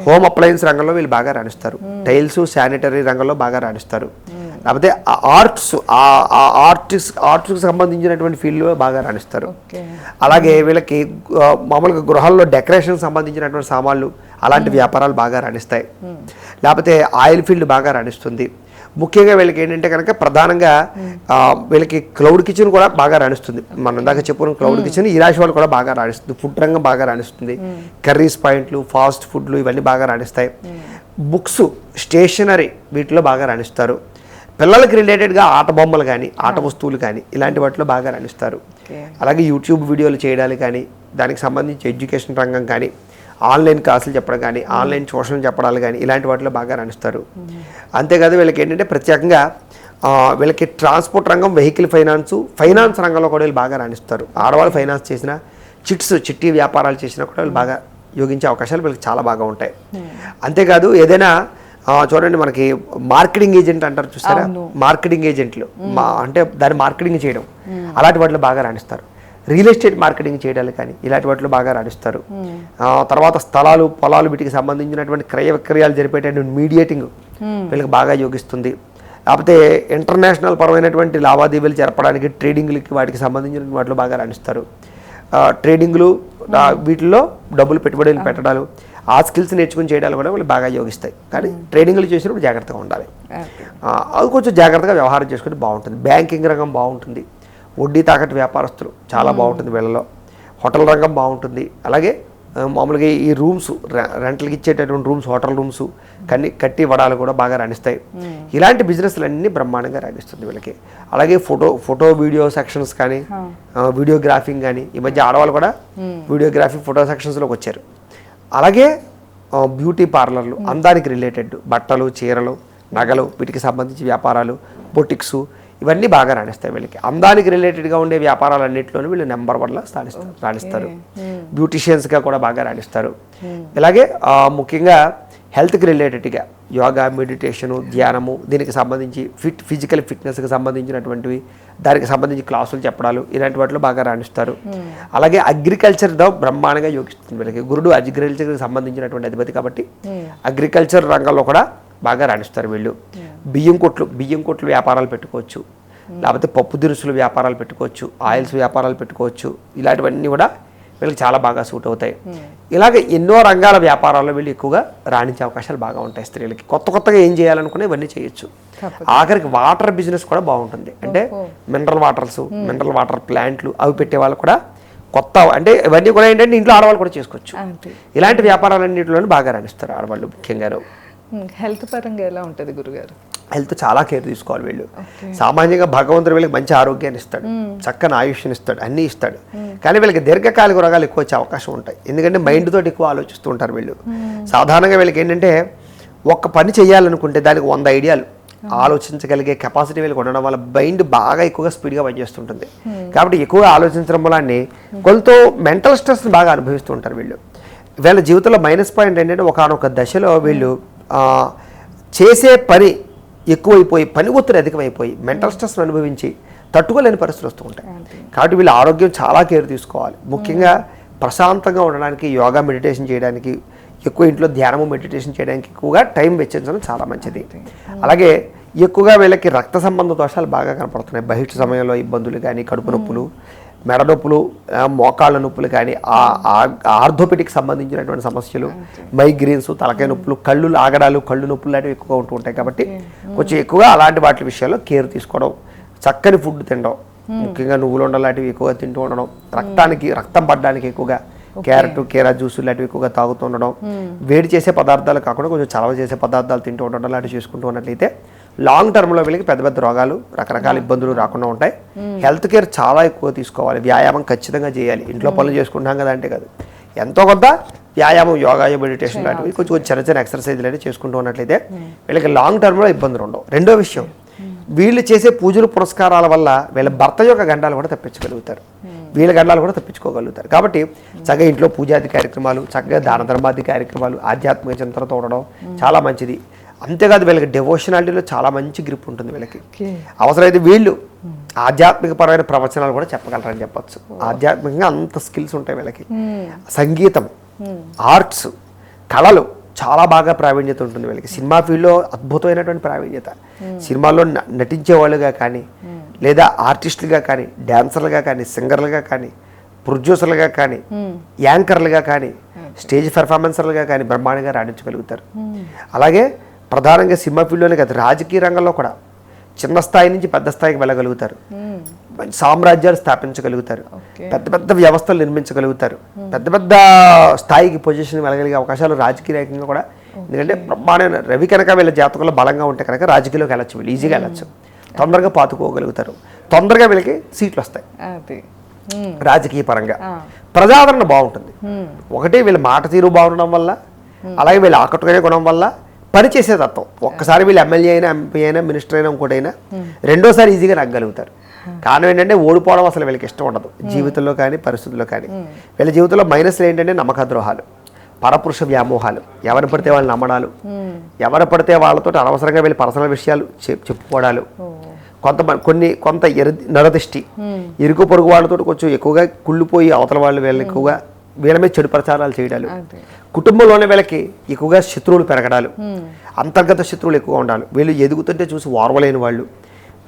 హోమ్ అప్లయన్స్ రంగంలో వీళ్ళు బాగా రాణిస్తారు, టైల్స్ శానిటరీ రంగంలో బాగా రాణిస్తారు, లేకపోతే ఆర్ట్స్కి సంబంధించినటువంటి ఫీల్డ్లో బాగా రాణిస్తారు. అలాగే వీళ్ళకి మామూలుగా గృహాల్లో డెకరేషన్ సంబంధించినటువంటి సామాన్లు అలాంటి వ్యాపారాలు బాగా రాణిస్తాయి. లేకపోతే ఆయిల్ ఫీల్డ్ బాగా రాణిస్తుంది. ముఖ్యంగా వీళ్ళకి ఏంటంటే కనుక ప్రధానంగా వీళ్ళకి క్లౌడ్ కిచెన్ కూడా బాగా రాణిస్తుంది. మనం ఇందాక చెప్పుకున్న క్లౌడ్ కిచెన్ ఈ రాశి వాళ్ళు కూడా బాగా రాణిస్తుంది. ఫుడ్ రంగం బాగా రాణిస్తుంది. కర్రీస్ పాయింట్లు, ఫాస్ట్ ఫుడ్లు ఇవన్నీ బాగా రాణిస్తాయి. బుక్స్, స్టేషనరీ వీటిలో బాగా రాణిస్తారు. పిల్లలకి రిలేటెడ్గా ఆట బొమ్మలు కానీ, ఆట వస్తువులు కానీ ఇలాంటి వాటిలో బాగా రాణిస్తారు. అలాగే యూట్యూబ్ వీడియోలు చేయడాలు కానీ, దానికి సంబంధించి ఎడ్యుకేషన్ రంగం కానీ, ఆన్లైన్ క్లాసులు చెప్పడం కానీ, ఆన్లైన్ ట్యూషన్ చెప్పడాలు కానీ ఇలాంటి వాటిలో బాగా రాణిస్తారు. అంతేకాదు వీళ్ళకి ఏంటంటే ప్రత్యేకంగా వీళ్ళకి ట్రాన్స్పోర్ట్ రంగం, వెహికల్ ఫైనాన్స్ రంగంలో కూడా వీళ్ళు బాగా రాణిస్తారు. ఆడవాళ్ళు ఫైనాన్స్ చేసిన, చిట్టి వ్యాపారాలు చేసినా కూడా వీళ్ళు బాగా యోగించే అవకాశాలు వీళ్ళకి చాలా బాగా ఉంటాయి. అంతేకాదు ఏదైనా చూడండి, మనకి మార్కెటింగ్ ఏజెంట్ అంటారు చూస్తారా, మార్కెటింగ్ ఏజెంట్లు అంటే దాన్ని మార్కెటింగ్ చేయడం అలాంటి వాటిలో బాగా రాణిస్తారు. రియల్ ఎస్టేట్ మార్కెటింగ్ చేయడాలు కానీ ఇలాంటి వాటిలో బాగా రాణిస్తారు. తర్వాత స్థలాలు, పొలాలు వీటికి సంబంధించినటువంటి క్రయ విక్రయాలు జరిపేటటువంటి మీడియేటింగ్ వీళ్ళకి బాగా యోగిస్తుంది. లేకపోతే ఇంటర్నేషనల్ పరమైనటువంటి లావాదేవీలు జరపడానికి, ట్రేడింగ్లకి వాటికి సంబంధించిన వాటిలో బాగా రాణిస్తారు. ట్రేడింగ్లు వీటిల్లో డబ్బులు పెట్టుబడులు పెట్టడాలు, ఆ స్కిల్స్ నేర్చుకుని చేయడాలు కూడా వాళ్ళు బాగా యోగిస్తాయి. కానీ ట్రేడింగ్లు చేసినప్పుడు జాగ్రత్తగా ఉండాలి. అది కొంచెం జాగ్రత్తగా వ్యవహారం చేసుకుంటే బాగుంటుంది. బ్యాంకింగ్ రంగం బాగుంటుంది. వడ్డీ తాకట్టు వ్యాపారస్తులు చాలా బాగుంటుంది వీళ్ళలో. హోటల్ రంగం బాగుంటుంది. అలాగే మామూలుగా ఈ రూమ్స్ రెంట్లకి ఇచ్చేటటువంటి రూమ్స్, హోటల్ రూమ్స్ కట్టి వడాలు కూడా బాగా రాణిస్తాయి. ఇలాంటి బిజినెస్లు అన్నీ బ్రహ్మాండంగా రాణిస్తుంది వీళ్ళకి. అలాగే ఫోటో వీడియో సెక్షన్స్ కానీ, వీడియోగ్రాఫింగ్ కానీ, ఈ మధ్య ఆడవాళ్ళు కూడా వీడియోగ్రఫీ, ఫోటో సెక్షన్స్లోకి వచ్చారు. అలాగే బ్యూటీ పార్లర్లు, అందానికి రిలేటెడ్ బట్టలు, చీరలు, నగలు వీటికి సంబంధించి వ్యాపారాలు, బొటిక్స్ ఇవన్నీ బాగా రాణిస్తాయి వీళ్ళకి. అందానికి రిలేటెడ్గా ఉండే వ్యాపారాలన్నింటిలోనూ వీళ్ళు నెంబర్ 1లా రాణిస్తారు. బ్యూటిషియన్స్గా కూడా బాగా రాణిస్తారు. ఇలాగే ముఖ్యంగా హెల్త్కి రిలేటెడ్గా యోగా, మెడిటేషను, ధ్యానము, దీనికి సంబంధించి ఫిజికల్ ఫిట్నెస్కి సంబంధించినటువంటివి, దానికి సంబంధించి క్లాసులు చెప్పడాలు ఇలాంటి వాటిలో బాగా రాణిస్తారు. అలాగే అగ్రికల్చర్తో బ్రహ్మాండంగా యోగిస్తుంది వీళ్ళకి. గురుడు అగ్రికల్చర్కి సంబంధించినటువంటి అధిపతి కాబట్టి అగ్రికల్చర్ రంగంలో కూడా బాగా రాణిస్తారు వీళ్ళు. బియ్యం కొట్లు వ్యాపారాలు పెట్టుకోవచ్చు. లేకపోతే పప్పు దినుసులు వ్యాపారాలు పెట్టుకోవచ్చు, ఆయిల్స్ వ్యాపారాలు పెట్టుకోవచ్చు. ఇలాంటివన్నీ కూడా వీళ్ళకి చాలా బాగా సూట్ అవుతాయి. ఇలాగ ఎన్నో రంగాల వ్యాపారాల్లో వీళ్ళు ఎక్కువగా రాణించే అవకాశాలు బాగా ఉంటాయి స్త్రీలకి. కొత్తగా ఏం చేయాలనుకున్నా ఇవన్నీ చేయొచ్చు. ఆఖరికి వాటర్ బిజినెస్ కూడా బాగుంటుంది. అంటే మినరల్ వాటర్ ప్లాంట్లు అవి పెట్టే వాళ్ళు కూడా అంటే ఇవన్నీ కూడా ఏంటంటే ఇంట్లో ఆడవాళ్ళు కూడా చేసుకోవచ్చు. ఇలాంటి వ్యాపారాలన్నింటిలోనూ బాగా రాణిస్తారు ఆడవాళ్ళు. ముఖ్యంగా హెల్త్ పరంగా ఎలా ఉంటుంది గురుగారు? హెల్త్ చాలా కేర్ తీసుకోవాలి వీళ్ళు. సామాన్యంగా భగవంతుడు వీళ్ళకి మంచి ఆరోగ్యాన్ని ఇస్తాడు, చక్కని ఆయుష్ని ఇస్తాడు, అన్నీ ఇస్తాడు. కానీ వీళ్ళకి దీర్ఘకాలిక రోగాలు ఎక్కువ వచ్చే అవకాశం ఉంటాయి. ఎందుకంటే మైండ్ తోటి ఎక్కువ ఆలోచిస్తూ ఉంటారు వీళ్ళు. సాధారణంగా వీళ్ళకి ఏంటంటే ఒక్క పని చేయాలనుకుంటే దానికి 100 ఐడియాలు ఆలోచించగలిగే కెపాసిటీ వీళ్ళకి ఉండడం వల్ల మైండ్ బాగా ఎక్కువగా స్పీడ్గా పనిచేస్తుంటుంది. కాబట్టి ఎక్కువగా ఆలోచించడం వల్ల కొంత మెంటల్ స్ట్రెస్ని బాగా అనుభవిస్తూ ఉంటారు వీళ్ళు. వీళ్ళ జీవితంలో మైనస్ పాయింట్ ఏంటంటే ఒకానొక దశలో వీళ్ళు చేసే పని ఎక్కువైపోయి, పని ఒత్తిడి అధికమైపోయి మెంటల్ స్ట్రెస్ని అనుభవించి తట్టుకోలేని పరిస్థితులు వస్తూ ఉంటాయి. కాబట్టి వీళ్ళ ఆరోగ్యం చాలా కేర్ తీసుకోవాలి. ముఖ్యంగా ప్రశాంతంగా ఉండడానికి, యోగా, మెడిటేషన్ చేయడానికి, ఎక్కువ ఇంట్లో ధ్యానము, మెడిటేషన్ చేయడానికి ఎక్కువగా టైం వెచ్చించడం చాలా మంచిది. అలాగే ఎక్కువగా వీళ్ళకి రక్త సంబంధ దోషాలు బాగా కనపడుతున్నాయి. బహిష్టు సమయంలో ఇబ్బందులు కానీ, కడుపు నొప్పులు, మెడ నొప్పులు, మోకాళ్ళ నొప్పులు కానీ, ఆర్థోపెటిక్ సంబంధించినటువంటి సమస్యలు, మైగ్రేన్స్, తలకాయ నొప్పులు, కళ్ళు ఆగడాలు, కళ్ళు నొప్పులు లాంటివి ఎక్కువగా ఉంటూ ఉంటాయి. కాబట్టి కొంచెం ఎక్కువగా అలాంటి వాటి విషయాల్లో కేర్ తీసుకోవడం, చక్కని ఫుడ్ తినడం, ముఖ్యంగా నువ్వులు ఉండడం లాంటివి ఎక్కువగా తింటూ ఉండడం, రక్తం పడడానికి ఎక్కువగా క్యారెట్, కీరా జ్యూస్ లాంటివి ఎక్కువగా తాగుతూ ఉండడం, వేడి చేసే పదార్థాలు కాకుండా కొంచెం చలవ చేసే పదార్థాలు తింటూ ఉండడం లాంటివి చేసుకుంటూ ఉన్నట్లయితే లాంగ్ టర్మ్లో వీళ్ళకి పెద్ద పెద్ద రోగాలు, రకరకాల ఇబ్బందులు రాకుండా ఉంటాయి. హెల్త్ కేర్ చాలా ఎక్కువ తీసుకోవాలి. వ్యాయామం ఖచ్చితంగా చేయాలి. ఇంట్లో పనులు చేసుకుంటాం కదా అంటే కాదు, ఎంతో కొంత వ్యాయామం, యోగా, మెడిటేషన్ లాంటివి కొంచెం చిన్న చిన్న ఎక్సర్సైజ్లు అనేవి చేసుకుంటూ ఉన్నట్లయితే వీళ్ళకి లాంగ్ టర్మ్లో ఇబ్బందులు ఉండవు. రెండో విషయం, వీళ్ళు చేసే పూజలు పురస్కారాల వల్ల వీళ్ళ భర్త యొక్క గండాలు కూడా తప్పించగలుగుతారు, వీళ్ళ గండాలు కూడా తప్పించుకోగలుగుతారు. కాబట్టి చక్కగా ఇంట్లో పూజాది కార్యక్రమాలు, చక్కగా దాన ధర్మాది కార్యక్రమాలు, ఆధ్యాత్మిక చింతనతో ఉండడం చాలా మంచిది. అంతేకాదు వీళ్ళకి డెవోషనాలిటీలో చాలా మంచి గ్రిప్ ఉంటుంది. వీళ్ళకి అవసరమైతే వీళ్ళు ఆధ్యాత్మిక పరమైన ప్రవచనాలు కూడా చెప్పగలరని చెప్పచ్చు. ఆధ్యాత్మికంగా అంత స్కిల్స్ ఉంటాయి వీళ్ళకి. సంగీతం, ఆర్ట్స్, కళలు చాలా బాగా ప్రావీణ్యత ఉంటుంది వీళ్ళకి. సినిమా ఫీల్డ్లో అద్భుతమైనటువంటి ప్రావీణ్యత. సినిమాల్లో నటించే వాళ్ళుగా కానీ, లేదా ఆర్టిస్టులుగా కానీ, డాన్సర్లుగా కానీ, సింగర్లుగా కానీ, ప్రొడ్యూసర్లుగా కానీ, యాంకర్లుగా కానీ, స్టేజ్ పెర్ఫార్మెన్సర్లుగా కానీ బ్రహ్మాండంగా రాణించగలుగుతారు. అలాగే ప్రధానంగా సినిమా ఫీల్డ్లోనే కాదు, రాజకీయ రంగంలో కూడా చిన్న స్థాయి నుంచి పెద్ద స్థాయికి వెళ్ళగలుగుతారు. మంచి సామ్రాజ్యాలు స్థాపించగలుగుతారు, పెద్ద పెద్ద వ్యవస్థలు నిర్మించగలుగుతారు, పెద్ద పెద్ద స్థాయికి పొజిషన్ వెళ్ళగలిగే అవకాశాలు రాజకీయ రంగంగా కూడా. ఎందుకంటే బ్రహ్మాండ రవి కనుక వీళ్ళ జాతకంలో బలంగా ఉంటే కనుక రాజకీయాల్లోకి వెళ్ళచ్చు, వీళ్ళు ఈజీగా వెళ్ళచ్చు, తొందరగా పాతుకోగలుగుతారు, తొందరగా వీళ్ళకి సీట్లు వస్తాయి. రాజకీయ పరంగా ప్రజాదరణ బాగుంటుంది. ఒకటి వీళ్ళ మాట తీరు బాగుండడం వల్ల, అలాగే వీళ్ళ ఆకట్టుకునే గుణం వల్ల, పనిచేసే తత్వం. ఒక్కసారి వీళ్ళు ఎమ్మెల్యే అయినా, ఎంపీ అయినా, మినిస్టర్ అయినా, ఇంకోటైనా రెండోసారి ఈజీగా నగ్గలుగుతారు. కారణం ఏంటంటే ఓడిపోవడం అసలు వీళ్ళకి ఇష్టం ఉండదు జీవితంలో కానీ, పరిస్థితుల్లో కానీ. వీళ్ళ జీవితంలో మైనస్లు ఏంటంటే నమ్మకద్రోహాలు, పరపురుష వ్యామోహాలు, ఎవరు పడితే వాళ్ళు నమ్మడాలు, ఎవరు పడితే వాళ్ళతో అనవసరంగా వీళ్ళ పర్సనల్ విషయాలు చెప్పుకోవడాలు, కొంత నరదిష్టి, ఇరుకు పొరుగు వాళ్ళతో కొంచెం ఎక్కువగా కుళ్ళిపోయి అవతల వాళ్ళు వీళ్ళని ఎక్కువగా వీళ్ళ మీద చెడు ప్రచారాలు చేయడాలు, కుటుంబంలోనే వీళ్ళకి ఎక్కువగా శత్రువులు పెరగడాలు, అంతర్గత శత్రువులు ఎక్కువ ఉండాలి. వీళ్ళు ఎదుగుతుంటే చూసి ఓర్వలేని వాళ్ళు,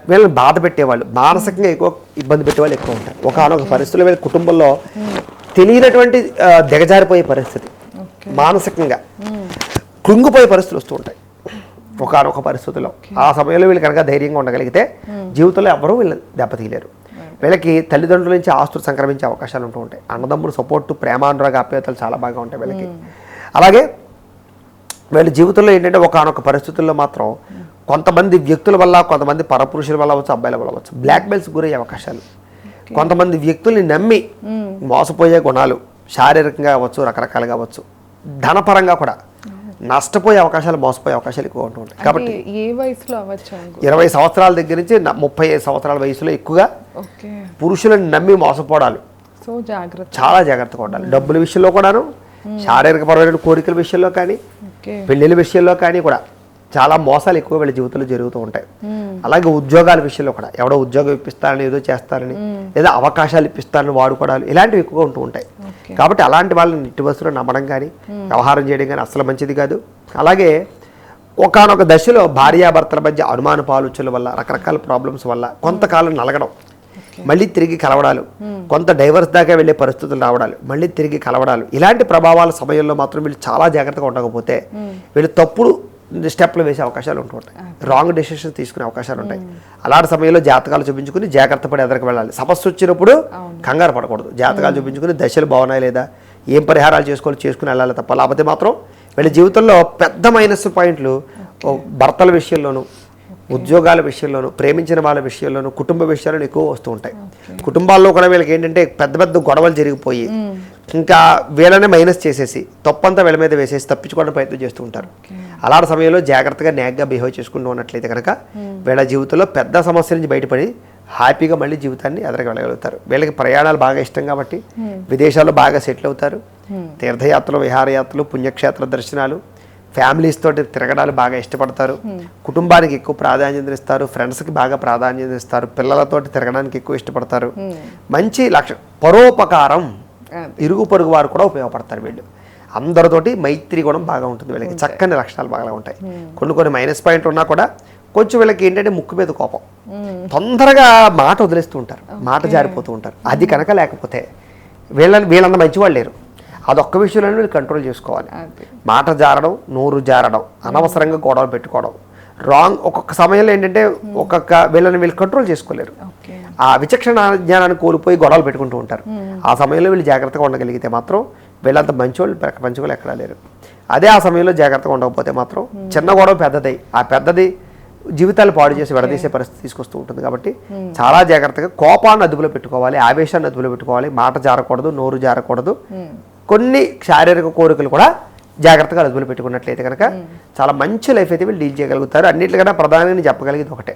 వీళ్ళని బాధ పెట్టేవాళ్ళు, మానసికంగా ఎక్కువ ఇబ్బంది పెట్టేవాళ్ళు ఎక్కువ ఉంటారు. ఒకనొక పరిస్థితుల్లో వీళ్ళ కుటుంబంలో తెలియనటువంటి దిగజారిపోయే పరిస్థితి, మానసికంగా కృంగిపోయే పరిస్థితులు వస్తూ ఉంటాయి ఒకనొక పరిస్థితుల్లో. ఆ సమయంలో వీళ్ళు కనుక ధైర్యంగా ఉండగలిగితే జీవితంలో ఎవరూ వీళ్ళు దెబ్బతీయలేరు. వీళ్ళకి తల్లిదండ్రుల నుంచి ఆస్తులు సంక్రమించే అవకాశాలు ఉంటూ ఉంటాయి. అన్నదమ్ముడు సపోర్టు, ప్రేమానురాగ ఆప్యాయతలు చాలా బాగా ఉంటాయి వీళ్ళకి. అలాగే వీళ్ళ జీవితంలో ఏంటంటే ఒకనొక పరిస్థితుల్లో మాత్రం కొంతమంది వ్యక్తుల వల్ల, కొంతమంది పరపురుషుల వల్ల అవ్వచ్చు, అబ్బాయిల వల్ల అవ్వచ్చు, బ్లాక్మెయిల్స్ గురయ్యే అవకాశాలు, కొంతమంది వ్యక్తుల్ని నమ్మి మోసపోయే గుణాలు, శారీరకంగా అవ్వచ్చు, రకరకాలుగా అవ్వచ్చు, ధనపరంగా కూడా నష్టపోయే అవకాశాలు, మోసపోయే అవకాశాలు ఎక్కువ ఉంటూ ఉంటాయి. కాబట్టి ఏ వయసులో అవ్వచ్చు? 20 సంవత్సరాల దగ్గర నుంచి 35 సంవత్సరాల వయసులో ఎక్కువగా పురుషులను నమ్మి మోసపోవడాలు, చాలా జాగ్రత్తగా ఉండాలి. డబ్బుల విషయంలో కూడాను, శారీరక పరమైన కోరికల విషయంలో కానీ, పెళ్లిళ్ళ విషయంలో కానీ కూడా చాలా మోసాలు ఎక్కువ వీళ్ళ జీవితంలో జరుగుతూ ఉంటాయి. అలాగే ఉద్యోగాల విషయంలో కూడా ఎవడో ఉద్యోగం ఇప్పిస్తారని, ఏదో చేస్తారని, లేదా అవకాశాలు ఇప్పిస్తారని వాడుకోవడాలు, ఇలాంటివి ఎక్కువగా ఉంటూ ఉంటాయి. కాబట్టి అలాంటి వాళ్ళని నిట్టి బస్సులో నమ్మడం కానీ, వ్యవహారం చేయడం కానీ అసలు మంచిది కాదు. అలాగే ఒకానొక దశలో భార్యాభర్తల మధ్య అనుమాన ఆలోచనల వల్ల, రకరకాల ప్రాబ్లమ్స్ వల్ల కొంతకాలం నలగడం, మళ్ళీ తిరిగి కలవడాలు, కొంత డైవర్స్ దాకా వెళ్ళే పరిస్థితులు రావడాలు, మళ్ళీ తిరిగి కలవడాలు, ఇలాంటి ప్రభావాల సమయంలో మాత్రం వీళ్ళు చాలా జాగ్రత్తగా ఉండకపోతే వీళ్ళు తప్పుడు స్టెప్లు వేసే అవకాశాలు ఉంటూ ఉంటాయి, రాంగ్ డెసిషన్స్ తీసుకునే అవకాశాలు ఉంటాయి. అలాంటి సమయంలో జాతకాలు చూపించుకుని జాగ్రత్త పడి ఎదరికి వెళ్ళాలి. సమస్య వచ్చినప్పుడు కంగారు పడకూడదు. జాతకాలు చూపించుకుని దశలు బాగున్నాయి లేదా, ఏం పరిహారాలు చేసుకుని వెళ్ళాలి తప్ప. లేకపోతే మాత్రం వీళ్ళ జీవితంలో పెద్ద మైనస్ పాయింట్లు భర్తల విషయంలోనూ, ఉద్యోగాల విషయంలోనూ, ప్రేమించిన వాళ్ళ విషయంలోనూ, కుటుంబ విషయాలను ఎక్కువ వస్తూ ఉంటాయి. కుటుంబాల్లో కూడా వీళ్ళకి ఏంటంటే పెద్ద పెద్ద గొడవలు జరిగిపోయి ఇంకా వీళ్ళనే మైనస్ చేసేసి తప్పంతా వీళ్ళ మీద వేసేసి తప్పించుకోవడం ప్రయత్నం చేస్తూ ఉంటారు. అలాంటి సమయంలో జాగ్రత్తగా న్యాగ్గా బిహేవ్ చేసుకుంటూ ఉన్నట్లయితే కనుక వీళ్ళ జీవితంలో పెద్ద సమస్యల నుంచి బయటపడి హ్యాపీగా మళ్ళీ జీవితాన్ని ఎదరికి వెళ్ళగలుగుతారు. వీళ్ళకి ప్రయాణాలు బాగా ఇష్టం కాబట్టి విదేశాల్లో బాగా సెటిల్ అవుతారు. తీర్థయాత్రలు, విహారయాత్రలు, పుణ్యక్షేత్ర దర్శనాలు, ఫ్యామిలీస్ తోటి తిరగడాలు బాగా ఇష్టపడతారు. కుటుంబానికి ఎక్కువ ప్రాధాన్యత ఇస్తారు, ఫ్రెండ్స్కి బాగా ప్రాధాన్యత ఇస్తారు, పిల్లలతోటి తిరగడానికి ఎక్కువ ఇష్టపడతారు. మంచి పరోపకారం, ఇరుగు పొరుగు వారు కూడా ఉపయోగపడతారు. వీళ్ళు అందరితోటి మైత్రి గుణం బాగా ఉంటుంది వీళ్ళకి. చక్కని లక్షణాలు బాగా ఉంటాయి. కొన్ని మైనస్ పాయింట్ ఉన్నా కూడా కొంచెం వీళ్ళకి ఏంటంటే ముక్కు మీద కోపం, తొందరగా మాట వదిలేస్తూ ఉంటారు, మాట జారిపోతూ ఉంటారు. అది కనుక లేకపోతే వీళ్ళంత మంచివాళ్ళు లేరు. అదొక్క విషయంలో వీళ్ళు కంట్రోల్ చేసుకోవాలి. మాట జారడం, నోరు జారడం, అనవసరంగా గొడవలు పెట్టుకోవడం, రాంగ్. ఒక్కొక్క సమయంలో ఏంటంటే వీళ్ళు కంట్రోల్ చేసుకోలేరు. ఆ విచక్షణ జ్ఞానాన్ని కోల్పోయి గొడవలు పెట్టుకుంటూ ఉంటారు. ఆ సమయంలో వీళ్ళు జాగ్రత్తగా ఉండగలిగితే మాత్రం వీళ్ళంత మంచివాళ్ళు ప్రపంచంలో ఎక్కడా లేరు. అదే ఆ సమయంలో జాగ్రత్తగా ఉండకపోతే మాత్రం చిన్న గొడవ పెద్దదై ఆ పెద్దది జీవితాలు పాడు చేసి విడదీసే పరిస్థితి తీసుకొస్తూ ఉంటుంది. కాబట్టి చాలా జాగ్రత్తగా కోపాన్ని అదుపులో పెట్టుకోవాలి, ఆవేశాన్ని అదుపులో పెట్టుకోవాలి, మాట జారకూడదు, నోరు జారకూడదు. కొన్ని శారీరక కోరికలు కూడా జాగ్రత్తగా అదుపులో పెట్టుకున్నట్లయితే కనుక చాలా మంచి లైఫ్ అయితే వీళ్ళు డీల్ చేయగలుగుతారు. అన్నింటికన్నా ప్రధానంగా చెప్పగలిగేది ఒకటే,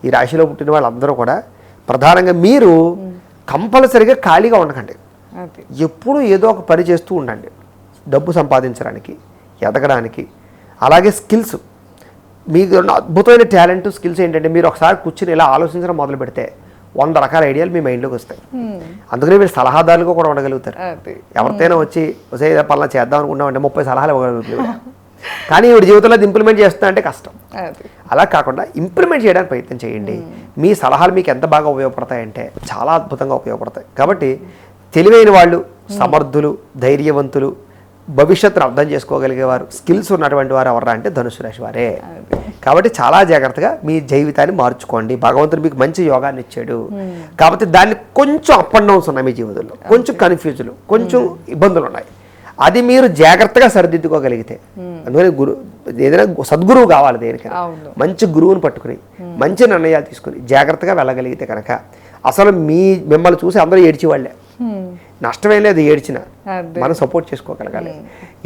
ఈ రాశిలో పుట్టిన వాళ్ళందరూ కూడా ప్రధానంగా మీరు కంపల్సరిగా ఖాళీగా ఉండకండి. ఎప్పుడూ ఏదో ఒక పని చేస్తూ ఉండండి, డబ్బు సంపాదించడానికి, ఎదగడానికి. అలాగే స్కిల్స్, మీకు అద్భుతమైన టాలెంట్, స్కిల్స్ ఏంటంటే మీరు ఒకసారి కూర్చుని ఇలా ఆలోచించడం మొదలు పెడితే 100 రకాల ఐడియాలు మీ మైండ్లోకి వస్తాయి. అందుకనే మీరు సలహాదారులుగా కూడా ఉండగలుగుతారు. ఎవరితైనా వచ్చి పలానా చేద్దాం అనుకున్నామంటే 30 సలహాలు ఇవ్వగలుగుతారు. కానీ ఈవిడ జీవితంలో అది ఇంప్లిమెంట్ చేస్తా అంటే కష్టం. అలా కాకుండా ఇంప్లిమెంట్ చేయడానికి ప్రయత్నం చేయండి. మీ సలహాలు మీకు ఎంత బాగా ఉపయోగపడతాయంటే చాలా అద్భుతంగా ఉపయోగపడతాయి. కాబట్టి తెలివైన వాళ్ళు, సమర్థులు, ధైర్యవంతులు, భవిష్యత్తును అర్థం చేసుకోగలిగేవారు, స్కిల్స్ ఉన్నటువంటి వారు ఎవరా అంటే ధనుసు రాశి వారే. కాబట్టి చాలా జాగ్రత్తగా మీ జీవితాన్ని మార్చుకోండి. భగవంతుడు మీకు మంచి యోగాన్ని ఇచ్చాడు. కాబట్టి దాన్ని కొంచెం అప్ అండ్ డౌన్స్ ఉన్నాయి మీ జీవితంలో, కొంచెం కన్ఫ్యూజులు, కొంచెం ఇబ్బందులు ఉన్నాయి. అది మీరు జాగ్రత్తగా సరిదిద్దుకోగలిగితే, అందుకని ఏదైనా సద్గురువు కావాలి దేనికైనా, మంచి గురువుని పట్టుకుని మంచి నిర్ణయాలు తీసుకుని జాగ్రత్తగా వెళ్ళగలిగితే కనుక అసలు మిమ్మల్ని చూసి అందరూ ఏడ్చేవాళ్ళే. నష్టమే లేదు ఏడ్చిన, మనం సపోర్ట్ చేసుకోగలగాలి.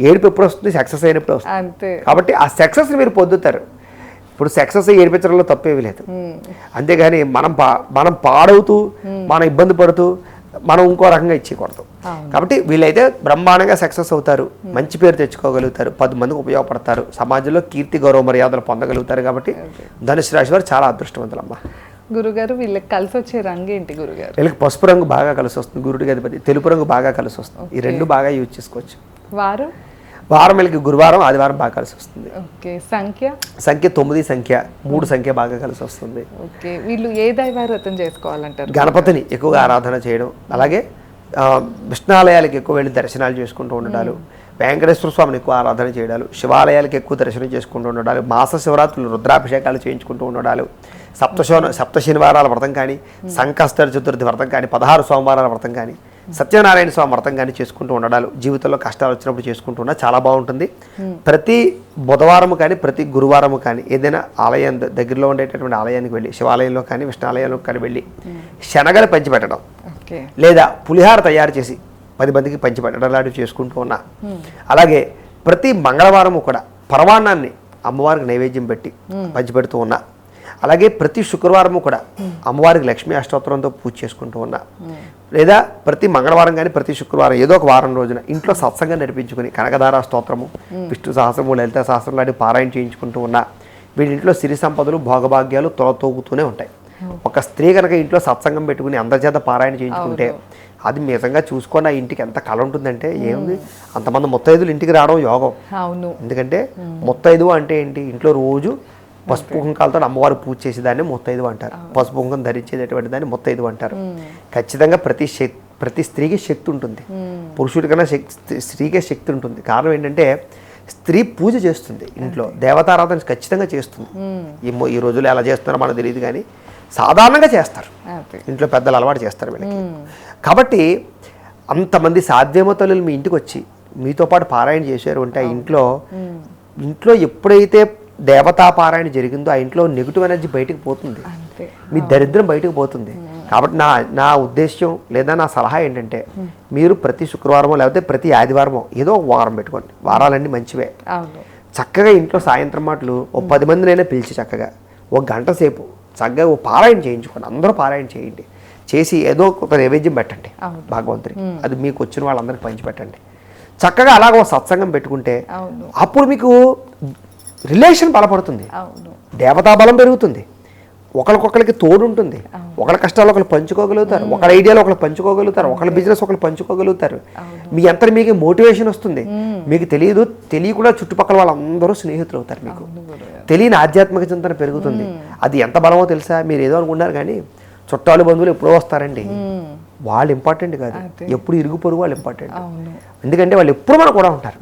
ఏడుపు ఎప్పుడు వస్తుంది? సక్సెస్ అయినప్పుడు వస్తుంది. కాబట్టి ఆ సక్సెస్ మీరు పొందుతారు. ఇప్పుడు సక్సెస్ ఏడిపించడంలో తప్పేవి లేదు. అంతేగాని మనం పాడవుతూ, మనం ఇబ్బంది పడుతూ మనం ఇంకో రకంగా ఇచ్చేయకూడదు. కాబట్టి వీళ్ళైతే బ్రహ్మాండంగా సక్సెస్ అవుతారు, మంచి పేరు తెచ్చుకోగలుగుతారు, 10 మందికి ఉపయోగపడతారు, సమాజంలో కీర్తి గౌరవ మర్యాదలు పొందగలుగుతారు. కాబట్టి ధనుసు రాశి వారు చాలా అదృష్టవంతులమ్మా. గురుగారు, వీళ్ళకి కలిసి వచ్చే రంగు ఏంటి గురుగారు? వీళ్ళకి పసుపు రంగు బాగా కలిసి వస్తుంది, గురుడికి అధిపతి. తెలుపు రంగు బాగా కలిసి వస్తుంది. ఈ రెండు బాగా యూజ్ చేసుకోవచ్చు. వారం వీళ్ళకి గురువారం, ఆదివారం బాగా కలిసి వస్తుంది. సంఖ్య 9, సంఖ్య 3 సంఖ్య బాగా కలిసి వస్తుంది. వీళ్ళు ఏ దైవారాధన చేసుకోవాలంటారు? గణపతిని ఎక్కువగా ఆరాధన చేయడం, అలాగే విష్ణాలయాలకు ఎక్కువ వెళ్ళి దర్శనాలు చేసుకుంటూ ఉండడాలు, వెంకటేశ్వర స్వామిని ఎక్కువ ఆరాధన చేయడాలు, శివాలయాలకు ఎక్కువ దర్శనం చేసుకుంటూ ఉండడాలు, మాస శివరాత్రులు రుద్రాభిషేకాలు చేయించుకుంటూ ఉండడాలు, సప్త శనివారాల వ్రతం కానీ, సంకష్ట చతుర్థి వ్రతం కానీ, 16 సోమవారాల వ్రతం కానీ, సత్యనారాయణ స్వామి వ్రతం కానీ చేసుకుంటూ ఉండడాలు, జీవితంలో కష్టాలు వచ్చినప్పుడు చేసుకుంటూ ఉన్నా చాలా బాగుంటుంది. ప్రతి బుధవారము కానీ ప్రతి గురువారము కానీ ఏదైనా ఆలయం దగ్గరలో ఉండేటటువంటి ఆలయానికి వెళ్ళి, శివాలయంలో కానీ విష్ణాలయంలో కానీ వెళ్ళి శనగలు పంచిపెట్టడం, లేదా పులిహార తయారు చేసి 10 మందికి పంచిపెట్టడం లాంటివి చేసుకుంటూ ఉన్నా. అలాగే ప్రతి మంగళవారము కూడా పరమాన్నాన్ని అమ్మవారికి నైవేద్యం పెట్టి పంచిపెడుతూ ఉన్నా. అలాగే ప్రతి శుక్రవారము కూడా అమ్మవారికి లక్ష్మీ అష్టోత్తరంతో పూజ చేసుకుంటూ ఉన్నా. లేదా ప్రతి మంగళవారం కానీ ప్రతి శుక్రవారం ఏదో ఒక వారం రోజున ఇంట్లో సత్సంగం నడిపించుకుని కనకధార స్తోత్రము, విష్ణు సహస్రము, లలిత సహస్రం లాంటి పారాయణ చేయించుకుంటూ ఉన్నా. వీళ్ళింట్లో సిరి సంపదలు, భోగభాగ్యాలు తొలతూగుతూనే ఉంటాయి. ఒక స్త్రీ కనుక ఇంట్లో సత్సంగం పెట్టుకుని అందరిచేత పారాయణ చేయించుకుంటే అది నిజంగా చూసుకొని ఆ ఇంటికి ఎంత కళ ఉంటుందంటే, ఏముంది అంతమంది ముత్తైదులు ఇంటికి రావడం యోగం. ఎందుకంటే ముత్తైదు అంటే ఏంటి? ఇంట్లో రోజు పసుపు కుంకాలతో అమ్మవారు పూజ చేసేదాన్ని ముత్తైదు అంటారు. పసుపు కుంకం ధరించేటటువంటి దాన్ని ముత్తైదు అంటారు. ఖచ్చితంగా ప్రతి స్త్రీకి శక్తి ఉంటుంది. పురుషుడి కన్నా స్త్రీకే శక్తి ఉంటుంది. కారణం ఏంటంటే స్త్రీ పూజ చేస్తుంది, ఇంట్లో దేవతారాధన ఖచ్చితంగా చేస్తుంది. ఈ రోజుల్లో ఎలా చేస్తున్నారో మనకు తెలియదు కానీ సాధారణంగా చేస్తారు, ఇంట్లో పెద్దలు అలవాటు చేస్తారు వీళ్ళకి. కాబట్టి అంతమంది సాధ్యమో తల్లులు మీ ఇంటికి వచ్చి మీతో పాటు పారాయణ చేశారు అంటే ఆ ఇంట్లో ఎప్పుడైతే దేవతా పారాయణ జరిగిందో ఆ ఇంట్లో నెగిటివ్ ఎనర్జీ బయటకు పోతుంది, మీ దరిద్రం బయటకు పోతుంది. కాబట్టి నా ఉద్దేశ్యం లేదా నా సలహా ఏంటంటే మీరు ప్రతి శుక్రవారమో లేకపోతే ప్రతి ఆదివారమో ఏదో ఒక వారం పెట్టుకోండి. వారాలన్నీ మంచివే. చక్కగా ఇంట్లో సాయంత్రం మాటలు ఓ 10 మందినైనా పిలిచి చక్కగా 1 గంట సేపు చక్కగా ఓ పారాయణ చేయించుకోండి. అందరూ పారాయణ చేయండి. చేసి ఏదో ఒక నైవేద్యం పెట్టండి భగవంతుడికి. అది మీకు వచ్చిన వాళ్ళందరికీ పంచిపెట్టండి. చక్కగా అలాగ ఒక సత్సంగం పెట్టుకుంటే అప్పుడు మీకు రిలేషన్ బలపడుతుంది, దేవతా బలం పెరుగుతుంది, ఒకరికొకరికి తోడు ఉంటుంది, ఒకళ్ళ కష్టాలు ఒకరు పంచుకోగలుగుతారు, ఒకళ్ళ ఐడియాలు ఒకరు పంచుకోగలుగుతారు, ఒకళ్ళ బిజినెస్ ఒకరు పంచుకోగలుగుతారు. మీ అంతా మీకు మోటివేషన్ వస్తుంది. మీకు తెలియకుండా చుట్టుపక్కల వాళ్ళందరూ స్నేహితులు అవుతారు. మీకు తెలియని ఆధ్యాత్మిక చింతన పెరుగుతుంది. అది ఎంత బలమో తెలుసా? మీరు ఏదో అనుకున్నారు కానీ చుట్టాలు బంధువులు ఎప్పుడో వస్తారండి, వాళ్ళు ఇంపార్టెంట్ కాదు, ఎప్పుడు ఇరుగు పొరుగు వాళ్ళు ఇంపార్టెంట్. ఎందుకంటే వాళ్ళు ఎప్పుడు మన కూడా ఉంటారు,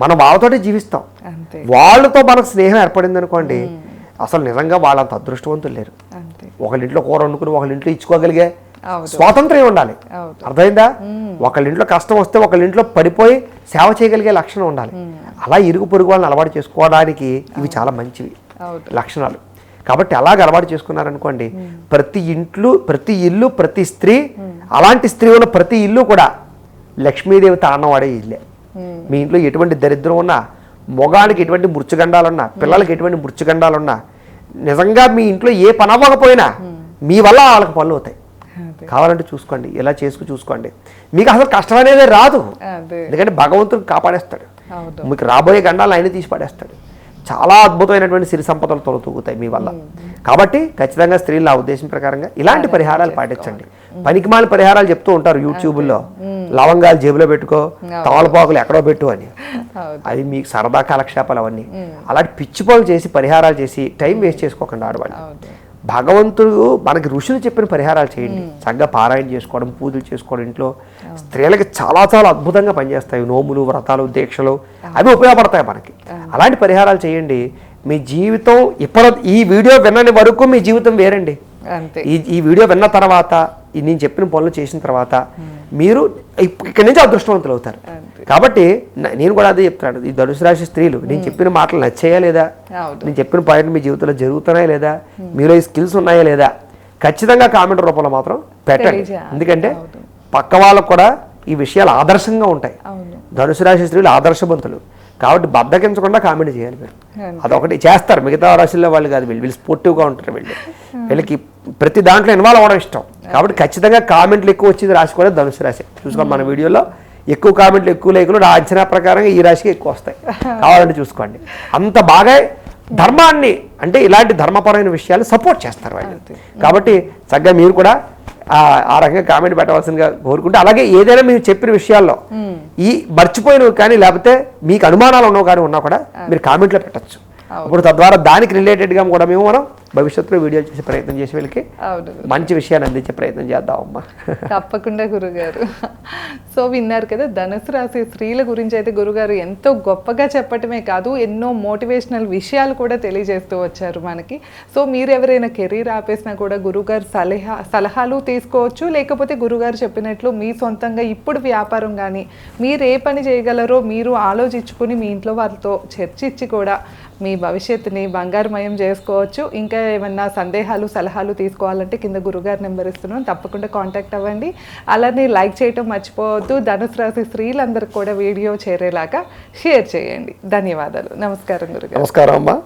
మనం వాళ్ళతోటే జీవిస్తాం. వాళ్ళతో మనకు స్నేహం ఏర్పడింది అనుకోండి, అసలు నిజంగా వాళ్ళంత అదృష్టవంతులు లేరు. ఒకళ్ళింట్లో కూర వండుకుని ఒకళ్ళింట్లో ఇచ్చుకోగలిగే స్వాతంత్ర్యం ఉండాలి. అర్థమైందా? ఒకళ్ళింట్లో కష్టం వస్తే ఒకళ్ళింట్లో పడిపోయి సేవ చేయగలిగే లక్షణం ఉండాలి. అలా ఇరుగు పొరుగు వాళ్ళని అలవాటు చేసుకోవడానికి ఇవి చాలా మంచివి లక్షణాలు. కాబట్టి అలాగ అలవాటు చేసుకున్నారనుకోండి, ప్రతి ఇల్లు ప్రతి స్త్రీ, అలాంటి స్త్రీ ఉన్న ప్రతి ఇల్లు కూడా లక్ష్మీదేవి తాండం వాడే ఇల్లే. మీ ఇంట్లో ఎటువంటి దరిద్రం ఉన్నా, మొగానికి ఎటువంటి మృత్యుగండాలున్నా, పిల్లలకి ఎటువంటి మృత్యుగండాలున్నా, నిజంగా మీ ఇంట్లో ఏ పని అవ్వకపోయినా మీ వల్ల వాళ్ళకి పనులు అవుతాయి. కావాలంటే చూసుకోండి, ఇలా చూసుకోండి, మీకు అసలు కష్టం అనేది రాదు. ఎందుకంటే భగవంతుడు కాపాడేస్తాడు. మీకు రాబోయే గండాలు ఆయన తీసి పడేస్తాడు. చాలా అద్భుతమైనటువంటి సిరి సంపదలు తొలతూగుతాయి మీ వల్ల. కాబట్టి ఖచ్చితంగా స్త్రీలు ఆ ఉద్దేశం ప్రకారంగా ఇలాంటి పరిహారాలు పాటించండి. పనికిమాల పరిహారాలు చెప్తూ ఉంటారు యూట్యూబ్లో, లవంగాలు జేబులో పెట్టుకో, తమలపాకులు ఎక్కడో పెట్టు అని. అది మీకు సరదా కాలక్షేపాలు అవన్నీ. అలాంటి పిచ్చిపోలు చేసి పరిహారాలు చేసి టైం వేస్ట్ చేసుకోకండి ఆడవాళ్ళు. భగవంతుడు మనకి ఋషులు చెప్పిన పరిహారాలు చేయండి. చక్కగా పారాయణ చేసుకోవడం, పూజలు చేసుకోవడం ఇంట్లో స్త్రీలకి చాలా చాలా అద్భుతంగా పనిచేస్తాయి. నోములు, వ్రతాలు, దీక్షలు అవి ఉపయోగపడతాయి మనకి. అలాంటి పరిహారాలు చేయండి. మీ జీవితం ఈ వీడియో వినని వరకు మీ జీవితం వేరండి. ఈ వీడియో విన్న తర్వాత, నేను చెప్పిన పనులు చేసిన తర్వాత మీరు ఇక్కడి నుంచి అదృష్టవంతులు అవుతారు. కాబట్టి నేను కూడా అదే చెప్తాను, ఈ ధనుసు రాశి స్త్రీలు నేను చెప్పిన మాటలు నచ్చాయా లేదా, నేను చెప్పిన పాయింట్ మీ జీవితంలో జరుగుతున్నాయా లేదా, మీలో ఈ స్కిల్స్ ఉన్నాయా లేదా, ఖచ్చితంగా కామెంట్ రూపంలో మాత్రం పెట్టండి. ఎందుకంటే పక్క వాళ్ళకు కూడా ఈ విషయాలు ఆదర్శంగా ఉంటాయి. ధనుసు రాశి స్త్రీలు ఆదర్శవంతులు కాబట్టి బద్దకించకుండా కామెంట్ చేయాలి మీరు. అదొకటి చేస్తారు. మిగతా రాశుల్లో వాళ్ళు కాదు, వీళ్ళు స్పోర్టివ్గా ఉంటారు. వీళ్ళకి ప్రతి దాంట్లో ఇన్వాల్వ్ అవ్వడం ఇష్టం. కాబట్టి ఖచ్చితంగా కామెంట్లు ఎక్కువ వచ్చింది రాశి కూడా ధనుసు రాశి. చూసుకోండి, మన వీడియోలో ఎక్కువ కామెంట్లు, ఎక్కువ లైకులు నా అంచనా ప్రకారంగా ఈ రాశికి ఎక్కువ వస్తాయి. కావాలంటే చూసుకోండి. అంత బాగా ధర్మాన్ని, అంటే ఇలాంటి ధర్మపరమైన విషయాలు సపోర్ట్ చేస్తారు వాళ్ళు. కాబట్టి చక్కగా మీరు కూడా ఆ రకంగా కామెంట్ పెట్టవలసిందిగా కోరుకుంటే, అలాగే ఏదైనా మీరు చెప్పిన విషయాల్లో ఈ మర్చిపోయినవి కానీ, లేకపోతే మీకు అనుమానాలు ఉన్నవి కానీ ఉన్నా కూడా మీరు కామెంట్లో పెట్టచ్చు. ఇప్పుడు తద్వారా దానికి రిలేటెడ్గా కూడా మనం భవిష్యత్తులో వీడియో చేసే ప్రయత్నం చేసి వీళ్ళకి మంచి విషయాన్ని అందించే ప్రయత్నం చేద్దామమ్మా. తప్పకుండా గురుగారు. సో విన్నారు కదా, ధనుసు రాశి స్త్రీల గురించి అయితే గురుగారు ఎంతో గొప్పగా చెప్పటమే కాదు, ఎన్నో మోటివేషనల్ విషయాలు కూడా తెలియజేస్తూ వచ్చారు మనకి. సో మీరు ఎవరైనా కెరీర్ ఆపేసినా కూడా గురుగారు సలహాలు తీసుకోవచ్చు. లేకపోతే గురుగారు చెప్పినట్లు మీ సొంతంగా ఇప్పుడు వ్యాపారం కానీ, మీరు ఏ పని చేయగలరో మీరు ఆలోచించుకుని మీ ఇంట్లో వారితో చర్చించి కూడా మీ భవిష్యత్తుని బంగారుమయం చేసుకోవచ్చు. ఇంకా ఏమన్నా సందేహాలు, సలహాలు తీసుకోవాలంటే కింద గురుగారు నెంబర్ ఇస్తున్నాం, తప్పకుండా కాంటాక్ట్ అవ్వండి. అలానే లైక్ చేయటం మర్చిపోవద్దు. ధనుసు రాశి స్త్రీలందరికీ కూడా వీడియో చేరేలాగా షేర్ చేయండి. ధన్యవాదాలు. నమస్కారం గురుగారు. నమస్కారం అమ్మా.